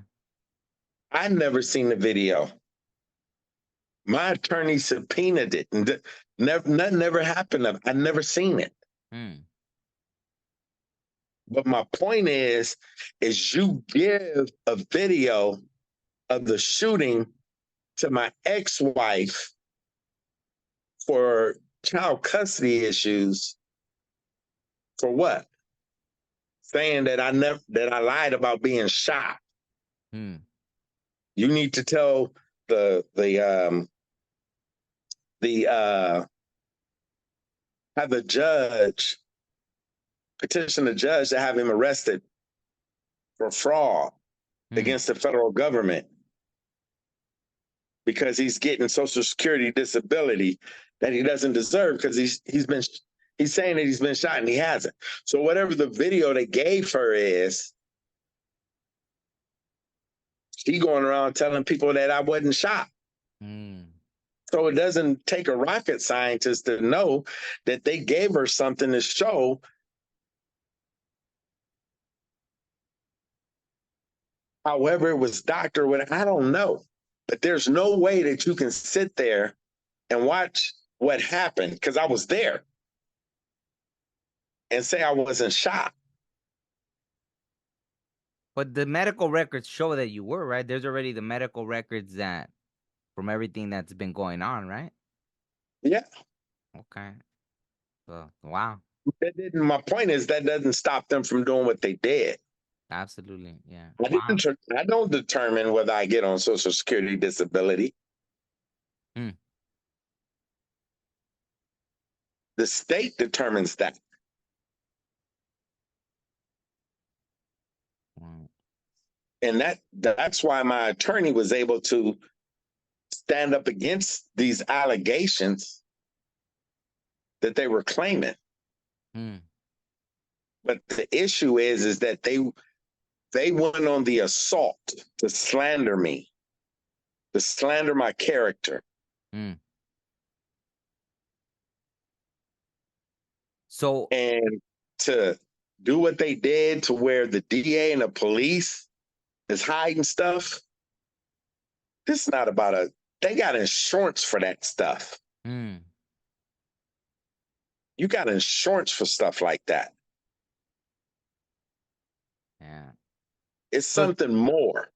I never seen the video. My attorney subpoenaed it, and nothing ever happened. I never seen it. Hmm. But my point is you give a video of the shooting to my ex-wife for child custody issues. For what? Saying that I lied about being shot. Hmm. You need to tell have the judge petition the judge to have him arrested for fraud Hmm. against the federal government because he's getting Social Security disability that he doesn't deserve because he's saying that he's been shot and he hasn't. So whatever the video they gave her is, she going around telling people that I wasn't shot. Hmm. So it doesn't take a rocket scientist to know that they gave her something to show. However, it was doctor, I don't know. But there's no way that you can sit there and watch what happened, because I was there, and say I wasn't shot. But the medical records show that you were, right? There's already the medical records that from everything that's been going on, right? Yeah. Okay. So, wow. My point is that doesn't stop them from doing what they did. Absolutely. Yeah. I don't determine whether I get on Social Security disability. Hmm. The state determines that. Wow. And that's why my attorney was able to stand up against these allegations that they were claiming. Hmm. But the issue is that they went on the assault to slander me, to slander my character. Hmm. So, And to do what they did, to where the DA and the police is hiding stuff. This is not about they got insurance for that stuff. hmm. You got insurance for stuff like that. Yeah. It's something more.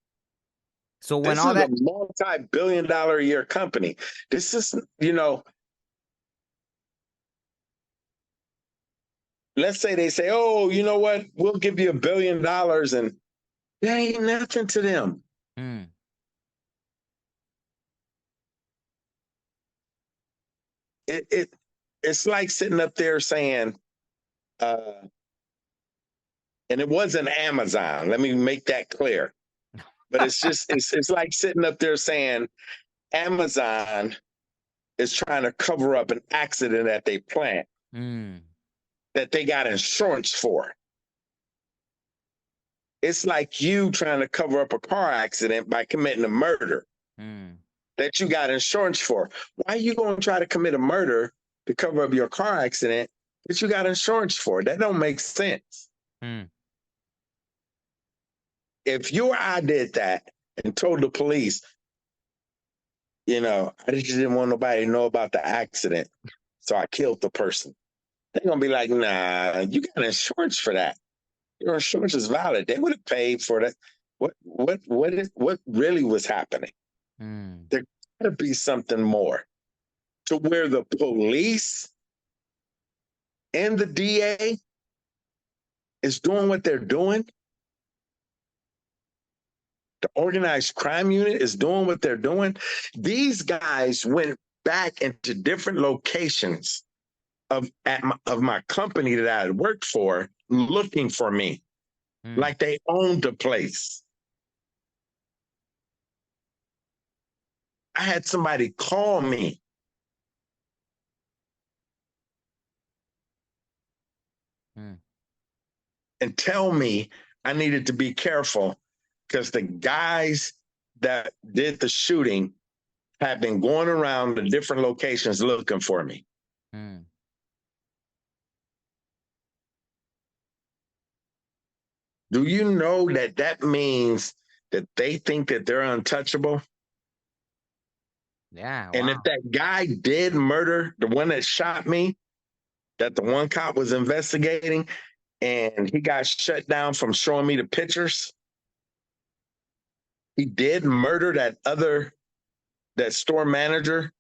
So when This all is that a multi-billion-dollar a year company. This is, let's say they say, oh, you know what? We'll give you $1 billion, and that ain't nothing to them. Hmm. It's like sitting up there saying, and it wasn't Amazon. Let me make that clear. But it's like sitting up there saying Amazon is trying to cover up an accident at their plant that they got insurance for. It's like you trying to cover up a car accident by committing a murder that you got insurance for. Why are you going to try to commit a murder to cover up your car accident that you got insurance for? That don't make sense. If you or I did that and told the police, I just didn't want nobody to know about the accident, so I killed the person, they're going to be like, nah, you got insurance for that. Your insurance is valid. They would have paid for that. What really was happening? There got to be something more to where the police and the DA is doing what they're doing. The organized crime unit is doing what they're doing. These guys went back into different locations of my company that I had worked for, looking for me, like they owned the place. I had somebody call me and tell me I needed to be careful because the guys that did the shooting had been going around the different locations looking for me. Do you know that that means that they think that they're untouchable? Yeah. And if that guy did murder the one that shot me, that the one cop was investigating, and he got shut down from showing me the pictures, he did murder that store manager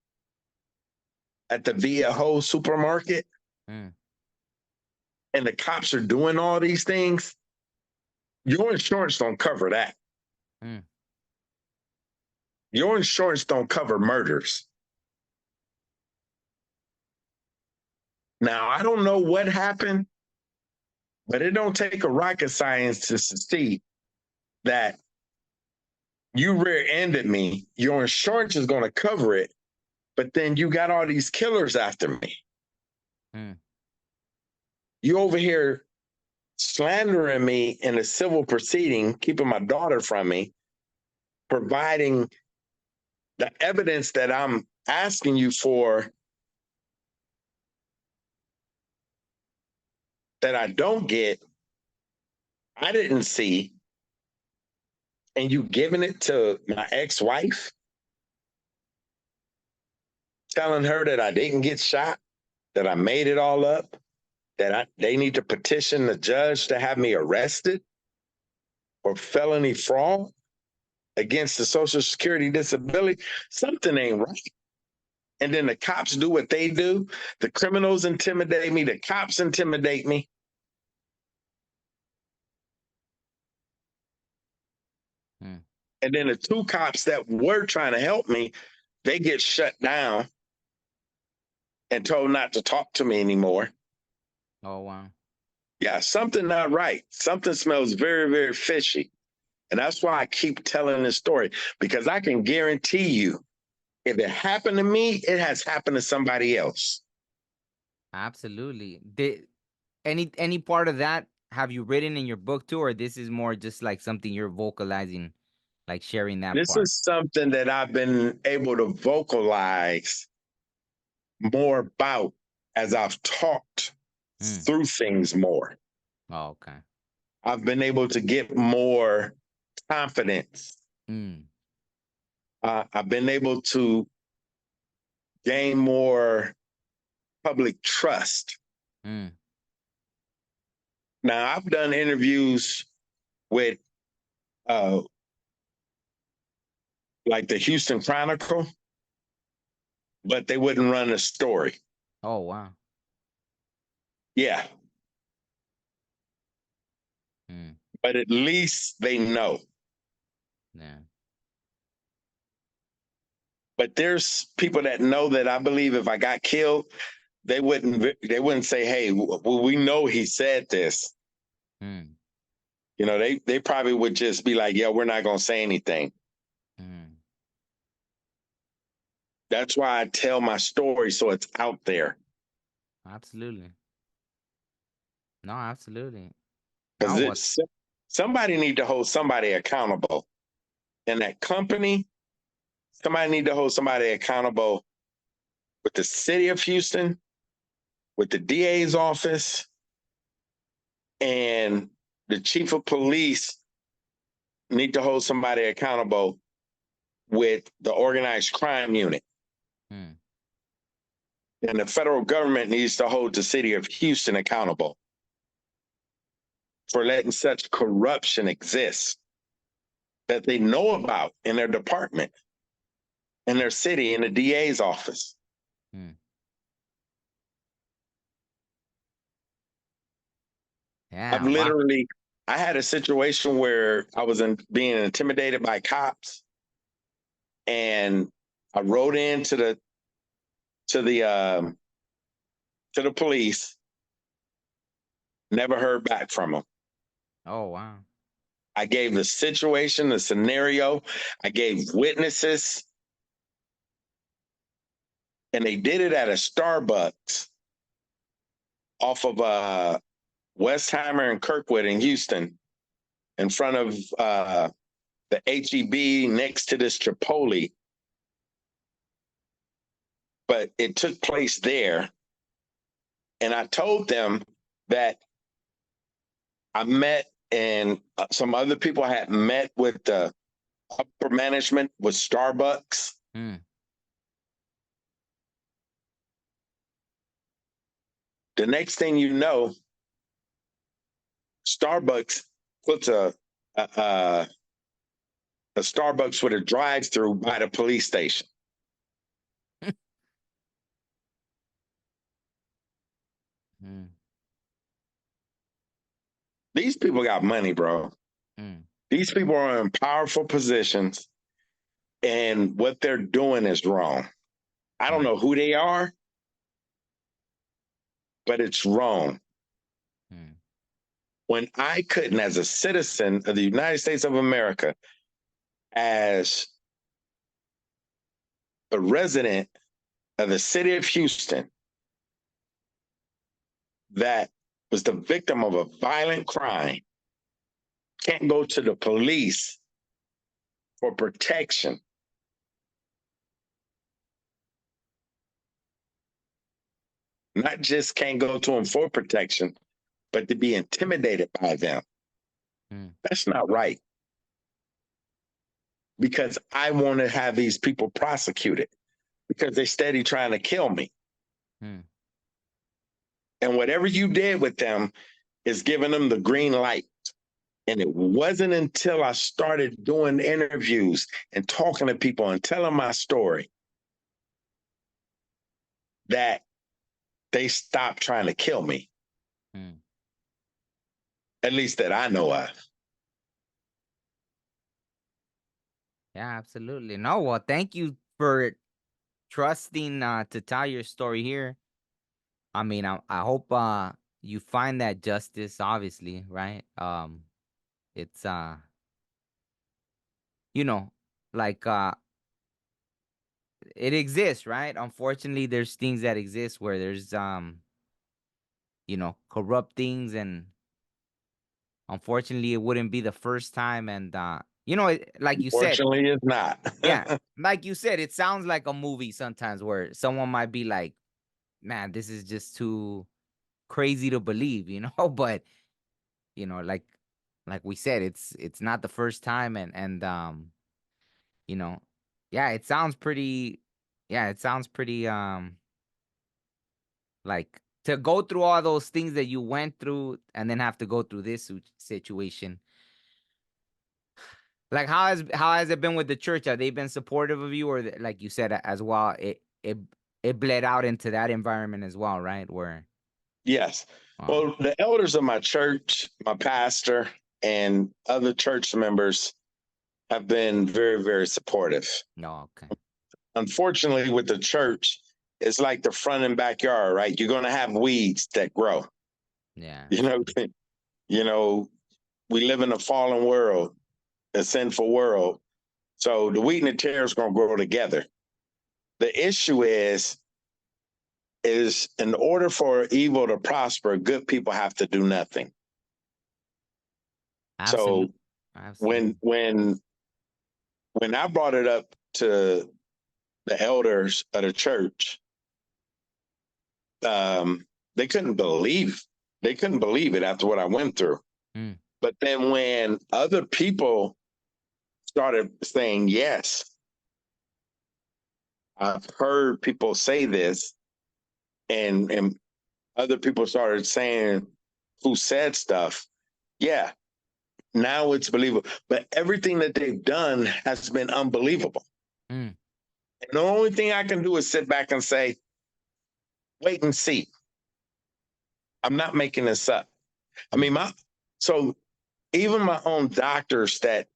at the Viejo supermarket, and the cops are doing all these things, your insurance don't cover that. Your insurance don't cover murders. Now, I don't know what happened, but it don't take a rocket science to see that you rear-ended me. Your insurance is going to cover it, but then you got all these killers after me. You over here slandering me in a civil proceeding, keeping my daughter from me, providing the evidence that I'm asking you for that I don't get, I didn't see, and you giving it to my ex-wife, telling her that I didn't get shot, that I made it all up, that they need to petition the judge to have me arrested for felony fraud against the Social Security disability. Something ain't right. And then the cops do what they do. The criminals intimidate me. The cops intimidate me. And then the two cops that were trying to help me, they get shut down and told not to talk to me anymore. Oh, wow. Yeah, something not right. Something smells very, very fishy. And that's why I keep telling this story, because I can guarantee you, if it happened to me, it has happened to somebody else. Absolutely. Did any part of that have you written in your book too, or this is more just like something you're vocalizing, like sharing that This part? is something that I've been able to vocalize more about as I've talked through things more. Oh, okay. I've been able to get more confidence. I've been able to gain more public trust. Now, I've done interviews with like the Houston Chronicle, but they wouldn't run a story. Oh, wow. Yeah. But at least they know. Yeah. But there's people that know that I believe if I got killed, they wouldn't say, hey, well, we know he said this. You know, they probably would just be like, yeah, we're not going to say anything. That's why I tell my story, so it's out there. Absolutely. No, absolutely. Because somebody need to hold somebody accountable. In that company, somebody need to hold somebody accountable with the city of Houston, with the DA's office, and the chief of police need to hold somebody accountable with the organized crime unit. And the federal government needs to hold the city of Houston accountable for letting such corruption exist that they know about in their department, in their city, in the DA's office. Yeah, I've literally I had a situation where I was being intimidated by cops, and I rode into to the police. Never heard back from them. Oh, wow. I gave the situation, the scenario. I gave witnesses, and they did it at a Starbucks off of Westheimer and Kirkwood in Houston, in front of the HEB next to this Chipotle. But it took place there. And I told them that I met, and some other people had met with the upper management with Starbucks. Mm. The next thing you know, Starbucks puts a Starbucks with a drive-through by the police station. Mm. These people got money, bro. Mm. These people are in powerful positions, and what they're doing is wrong. I don't know who they are, but it's wrong. Mm. When I couldn't, as a citizen of the United States of America, as a resident of the city of Houston, that was the victim of a violent crime, can't go to the police for protection. Not just can't go to them for protection, but to be intimidated by them. Mm. That's not right. Because I want to have these people prosecuted, because they're steady trying to kill me. Mm. And whatever you did with them is giving them the green light. And it wasn't until I started doing interviews and talking to people and telling my story that they stopped trying to kill me. Mm. At least that I know of. Yeah, absolutely. No, well, thank you for trusting to tell your story here. I mean, I hope you find that justice, obviously, right? It's you know, like it exists, right? Unfortunately, there's things that exist where there's corrupt things, and unfortunately it wouldn't be the first time. And like you said, Fortunately, it's not. yeah, like you said, it sounds like a movie sometimes where someone might be like, man, this is just too crazy to believe, but like we said, it's not the first time. And you know yeah, it sounds pretty like to go through all those things that you went through and then have to go through this situation. Like, how has it been with the church? Have they been supportive of you, or like you said as well, it bled out into that environment as well, right? Where Yes. um Well, the elders of my church, my pastor, and other church members have been very, very supportive. no, okay, Unfortunately, with the church, it's like the front and backyard, right? You're going to have weeds that grow. yeah, You know, you know, we live in a fallen world, a sinful world. So the wheat and the tare is going to grow together. The issue is in order for evil to prosper, good people have to do nothing. absolutely, So absolutely. when I brought it up to the elders of the church, they couldn't believe it after what I went through. Mm. But then when other people started saying yes, I've heard people say this, and other people started saying who said stuff. Yeah, now it's believable. But everything that they've done has been unbelievable. Mm. And the only thing I can do is sit back and say, wait and see. I'm not making this up. I mean, so even my own doctors that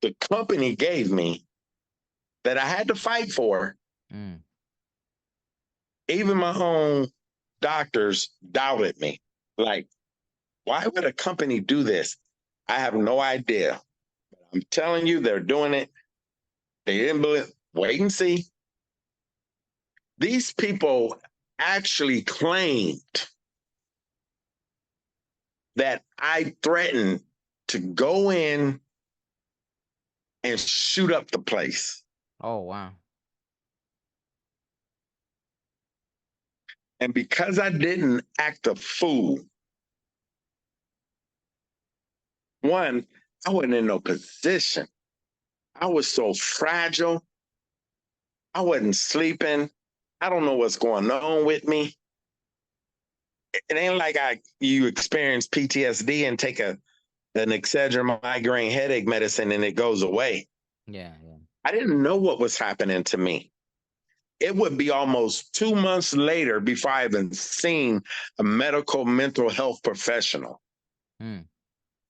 the company gave me that I had to fight for, even my own doctors doubted me. Like, why would a company do this? I have no idea. I'm telling you, they're doing it. They didn't believe. Wait and see. These people actually claimed that I threatened to go in and shoot up the place. Oh, wow. And because I didn't act a fool, one, I wasn't in no position. I was so fragile. I wasn't sleeping. I don't know what's going on with me. It ain't like you experience PTSD and take an Excedrin migraine headache medicine and it goes away. Yeah. I didn't know what was happening to me. It would be almost 2 months later before I even seen a medical mental health professional.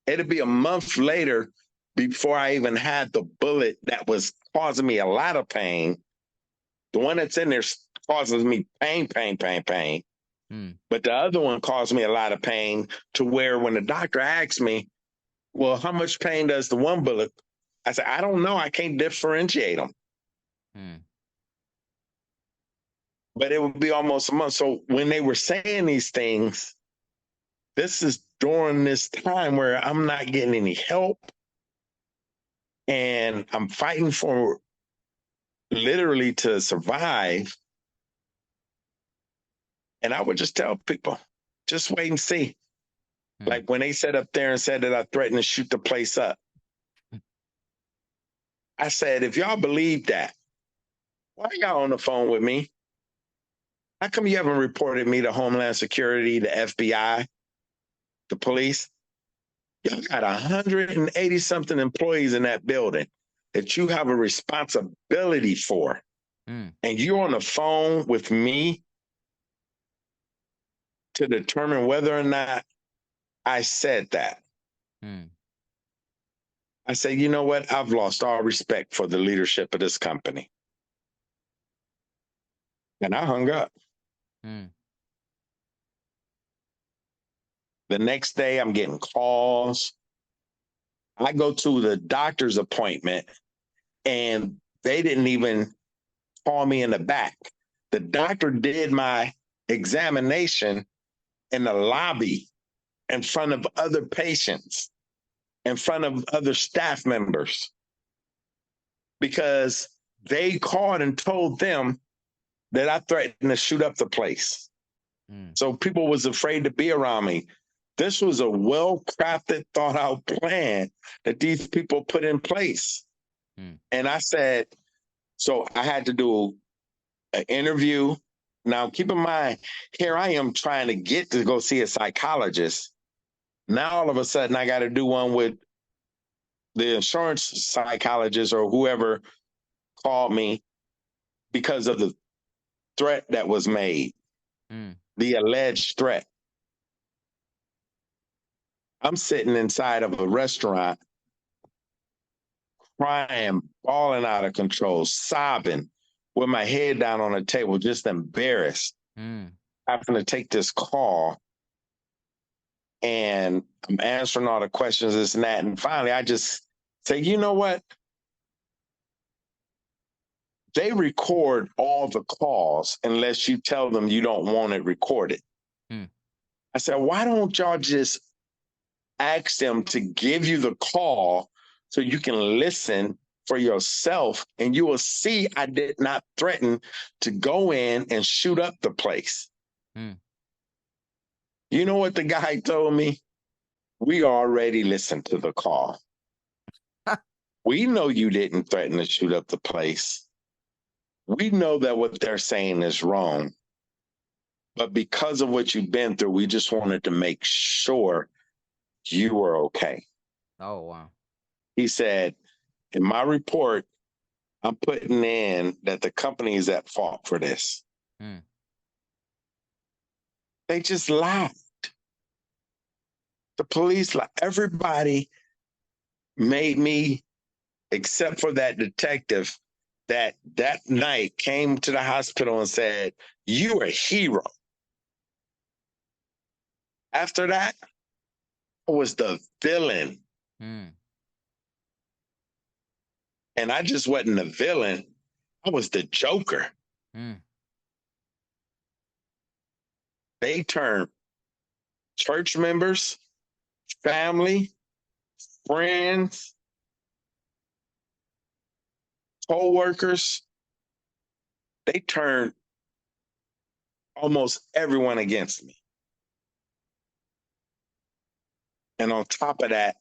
It'd be a month later before I even had the bullet that was causing me a lot of pain. The one that's in there causes me pain. But the other one caused me a lot of pain to where when the doctor asked me, well, how much pain does the one bullet? I said, I don't know. I can't differentiate them. But it would be almost a month. So when they were saying these things, this is during this time where I'm not getting any help. And I'm fighting for literally to survive. And I would just tell people, just wait and see. Like when they sat up there and said that I threatened to shoot the place up. I said, if y'all believe that, why are y'all on the phone with me? How come you haven't reported me to Homeland Security, the FBI, the police? Y'all got 180 something employees in that building that you have a responsibility for. And you're on the phone with me to determine whether or not I said that. I said, you know what? I've lost all respect for the leadership of this company. And I hung up. The next day, I'm getting calls. I go to the doctor's appointment, and they didn't even call me in the back. The doctor did my examination in the lobby in front of other patients, in front of other staff members, because they called and told them that I threatened to shoot up the place. So people was afraid to be around me. This was a well-crafted, thought-out plan that these people put in place. And I said, so I had to do an interview. Now, keep in mind, here I am trying to get to go see a psychologist. Now, all of a sudden, I got to do one with the insurance psychologist or whoever called me because of the threat that was made, the alleged threat. I'm sitting inside of a restaurant, crying, bawling out of control, sobbing, with my head down on the table, just embarrassed, having to take this call. And I'm answering all the questions, this and that. And finally, I just say, you know what? They record all the calls unless you tell them you don't want it recorded. I said, why don't y'all just ask them to give you the call so you can listen for yourself, and you will see I did not threaten to go in and shoot up the place. You know what the guy told me? We already listened to the call. We know you didn't threaten to shoot up the place. We know that what they're saying is wrong. But because of what you've been through, we just wanted to make sure you were okay. Oh, wow. He said, in my report, I'm putting in that the company is at fault for this. Mm. They just laughed. The police, like everybody made me, except for that detective that night came to the hospital and said, "You a hero." After that, I was the villain. And I just wasn't the villain. I was the Joker. They turned church members, family, friends, coworkers. They turned almost everyone against me. And on top of that,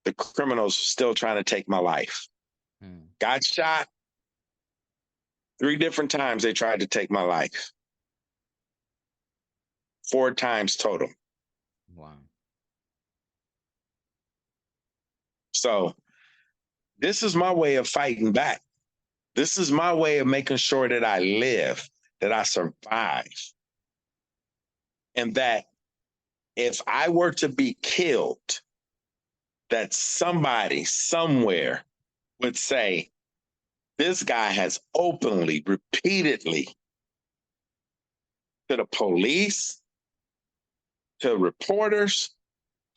the criminals were still trying to take my life. Got shot 3 different times. They tried to take my life. 4 times total. Wow. So this is my way of fighting back. This is my way of making sure that I live, that I survive. And that if I were to be killed, that somebody somewhere would say, this guy has openly, repeatedly, to the police, to reporters,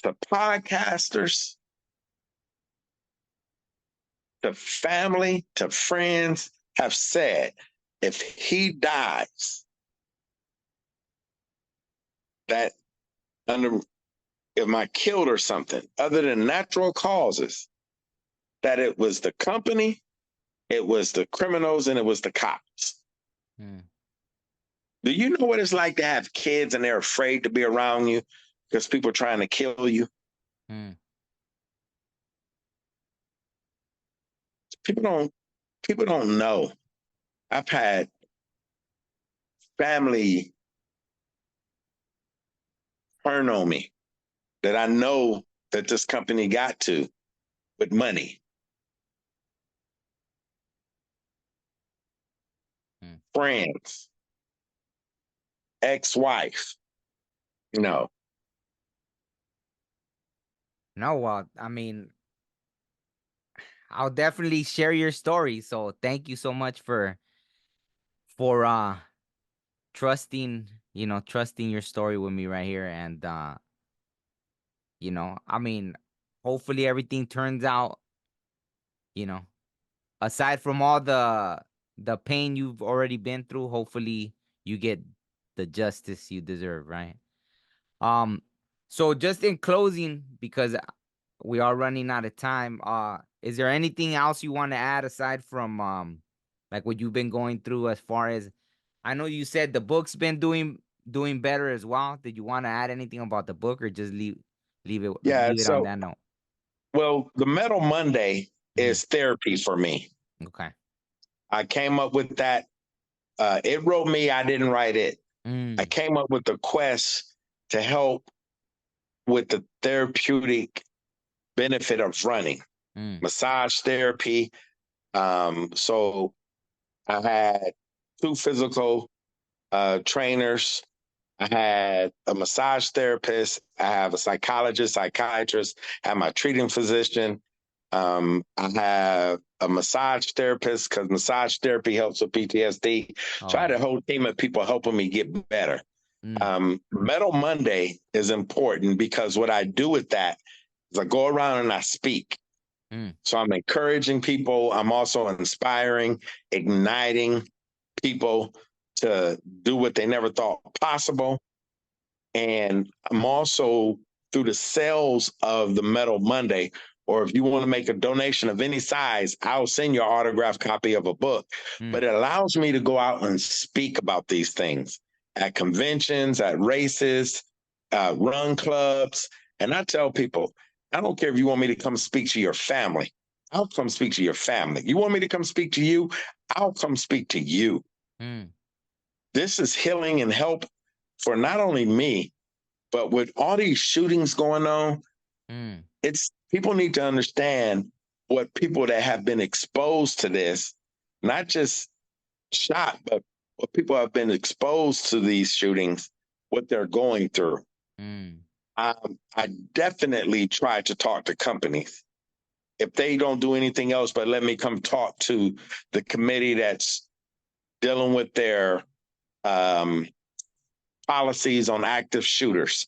to podcasters, to family, to friends, have said, if he dies, that if I killed or something, other than natural causes, that it was the company, it was the criminals, and it was the cops. Do you know what it's like to have kids and they're afraid to be around you because people are trying to kill you? People don't know. I've had family turn on me that I know that this company got to with money. Friends, ex-wife, you know. No, well, I mean, I'll definitely share your story. So thank you so much for trusting, trusting your story with me right here. And I mean, hopefully everything turns out, you know, aside from all the pain you've already been through, hopefully you get the justice you deserve, right? Um, so just in closing, because we are running out of time, is there anything else you want to add aside from like what you've been going through as far as I know you said the book's been doing better as well. Did you want to add anything about the book or just leave it on So, that note? well, the Metal Monday is therapy for me. Okay. I came up with that. It wrote me, I didn't write it. I came up with the quest to help with the therapeutic benefit of running, massage therapy. So I had 2 physical trainers. I had a massage therapist. I have a psychologist, psychiatrist. I have my treating physician. I have a massage therapist because massage therapy helps with PTSD. So I had a whole team of people helping me get better. Metal Monday is important because what I do with that is I go around and I speak. So I'm encouraging people. I'm also inspiring, igniting people to do what they never thought possible. And I'm also, through the sales of the Metal Monday, or if you want to make a donation of any size, I'll send you an autographed copy of a book. But it allows me to go out and speak about these things at conventions, at races, run clubs. And I tell people, I don't care if you want me to come speak to your family. I'll come speak to your family. You want me to come speak to you? I'll come speak to you. This is healing and help for not only me, but with all these shootings going on, it's people need to understand what people that have been exposed to this, not just shot, but what people have been exposed to these shootings, what they're going through. I definitely try to talk to companies. If they don't do anything else but let me come talk to the committee that's dealing with their policies on active shooters,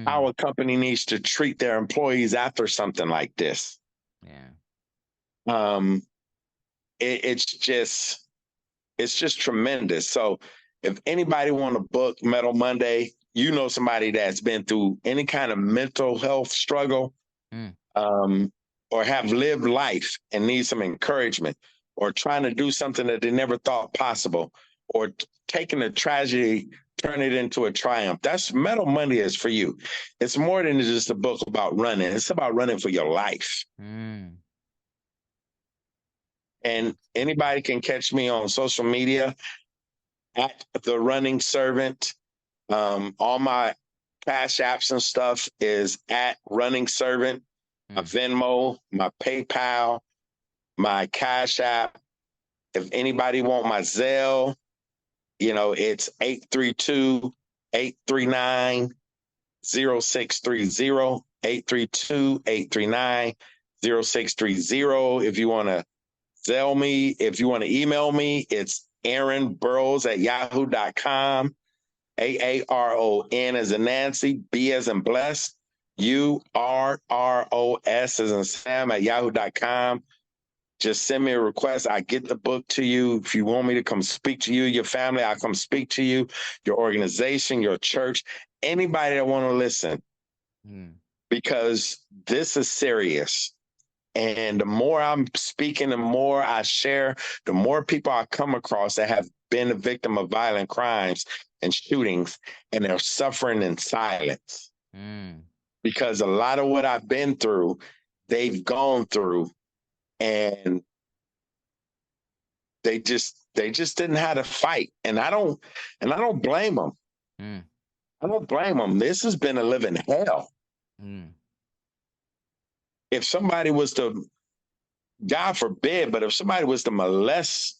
how a company needs to treat their employees after something like this. Yeah. It's just tremendous. So if anybody want to book Metal Monday, you know somebody that's been through any kind of mental health struggle, or have lived life and need some encouragement, or trying to do something that they never thought possible, or taking a tragedy, turn it into a triumph. That's Metal Monday is for you. It's more than just a book about running. It's about running for your life. And anybody can catch me on social media at The Running Servant. All my Cash Apps and stuff is at Running Servant. My Venmo, my PayPal, my Cash App. If anybody want my Zelle, it's 832-839-0630, 832-839-0630. If you want to Zelle me, if you want to email me, it's aaronburros@yahoo.com. AARON as in Nancy, B as in blessed, URROS as in Sam @yahoo.com. Just send me a request. I get the book to you. If you want me to come speak to you, your family, I'll come speak to you, your organization, your church, anybody that want to listen, because this is serious. And the more I'm speaking, the more I share, the more people I come across that have been a victim of violent crimes and shootings, and they're suffering in silence. Because a lot of what I've been through, they've gone through, and they just didn't have to fight. And I don't blame them. I don't blame them. This has been a living hell. If somebody was to, God forbid, but if somebody was to molest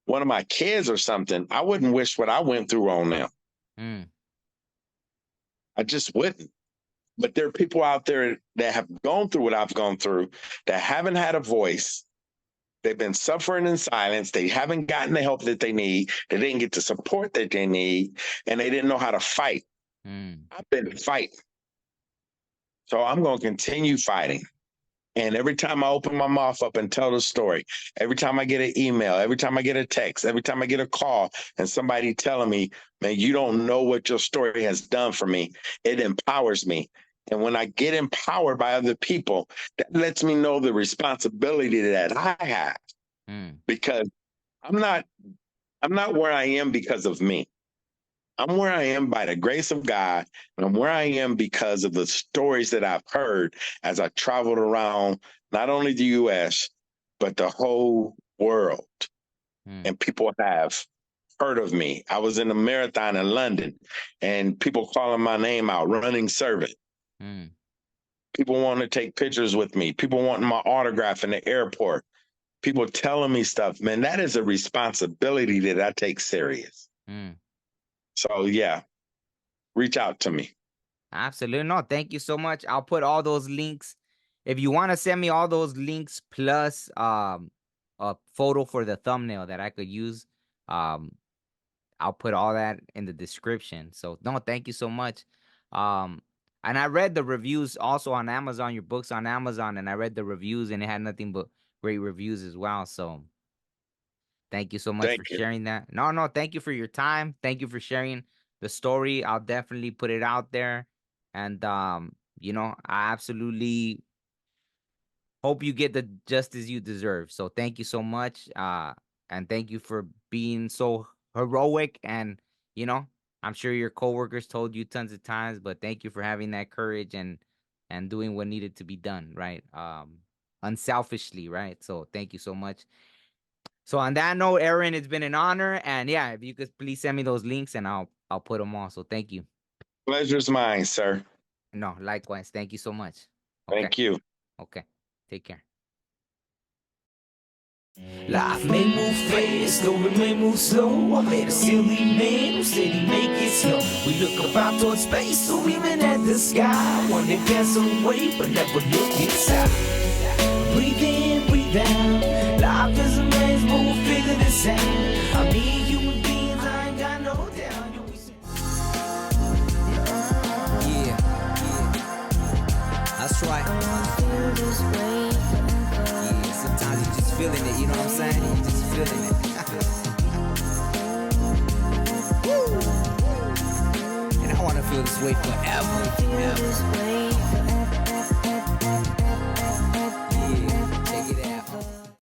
one of my kids or something, I wouldn't wish what I went through on them. I just wouldn't. But there are people out there that have gone through what I've gone through, that haven't had a voice. They've been suffering in silence. They haven't gotten the help that they need. They didn't get the support that they need, and they didn't know how to fight. I've been fighting. So I'm going to continue fighting. And every time I open my mouth up and tell the story, every time I get an email, every time I get a text, every time I get a call, and somebody telling me, man, you don't know what your story has done for me, it empowers me. And when I get empowered by other people, that lets me know the responsibility that I have, because I'm not where I am because of me. I'm where I am by the grace of God, and I'm where I am because of the stories that I've heard as I traveled around not only the U.S., but the whole world. And people have heard of me. I was in a marathon in London, and people calling my name out, Running Servant. People want to take pictures with me. People wanting my autograph in the airport. People telling me stuff. Man, that is a responsibility that I take serious. So, yeah, reach out to me. Absolutely. No, thank you so much. I'll put all those links. If you want to send me all those links plus a photo for the thumbnail that I could use, I'll put all that in the description. So, no, thank you so much. And I read the reviews also on Amazon, your books on Amazon, and I read the reviews, and it had nothing but great reviews as well. So thank you so much for sharing that. No, thank you for your time. Thank you for sharing the story. I'll definitely put it out there. And I absolutely hope you get the justice you deserve. So thank you so much. And thank you for being so heroic. And, I'm sure your coworkers told you tons of times, but thank you for having that courage and doing what needed to be done, right? Unselfishly, right? So thank you so much. So on that note, Aaron, it's been an honor. And yeah, if you could please send me those links and I'll put them all. So thank you. Pleasure's mine, sir. No, likewise. Thank you so much. Thank you. Okay. Take care. Life may move fast, story may move slow. I met a silly man who said he'd make it slow. We look up out towards space, or even at the sky. One that gets away, but never look inside. Breathe in, breathe out. Life is amazing, but we'll figure this out. I mean, human beings, I ain't got no doubt. Yeah, that's right. Yeah, sometimes you just feeling it, you know what I'm saying? You just feeling it. And I wanna feel this way forever.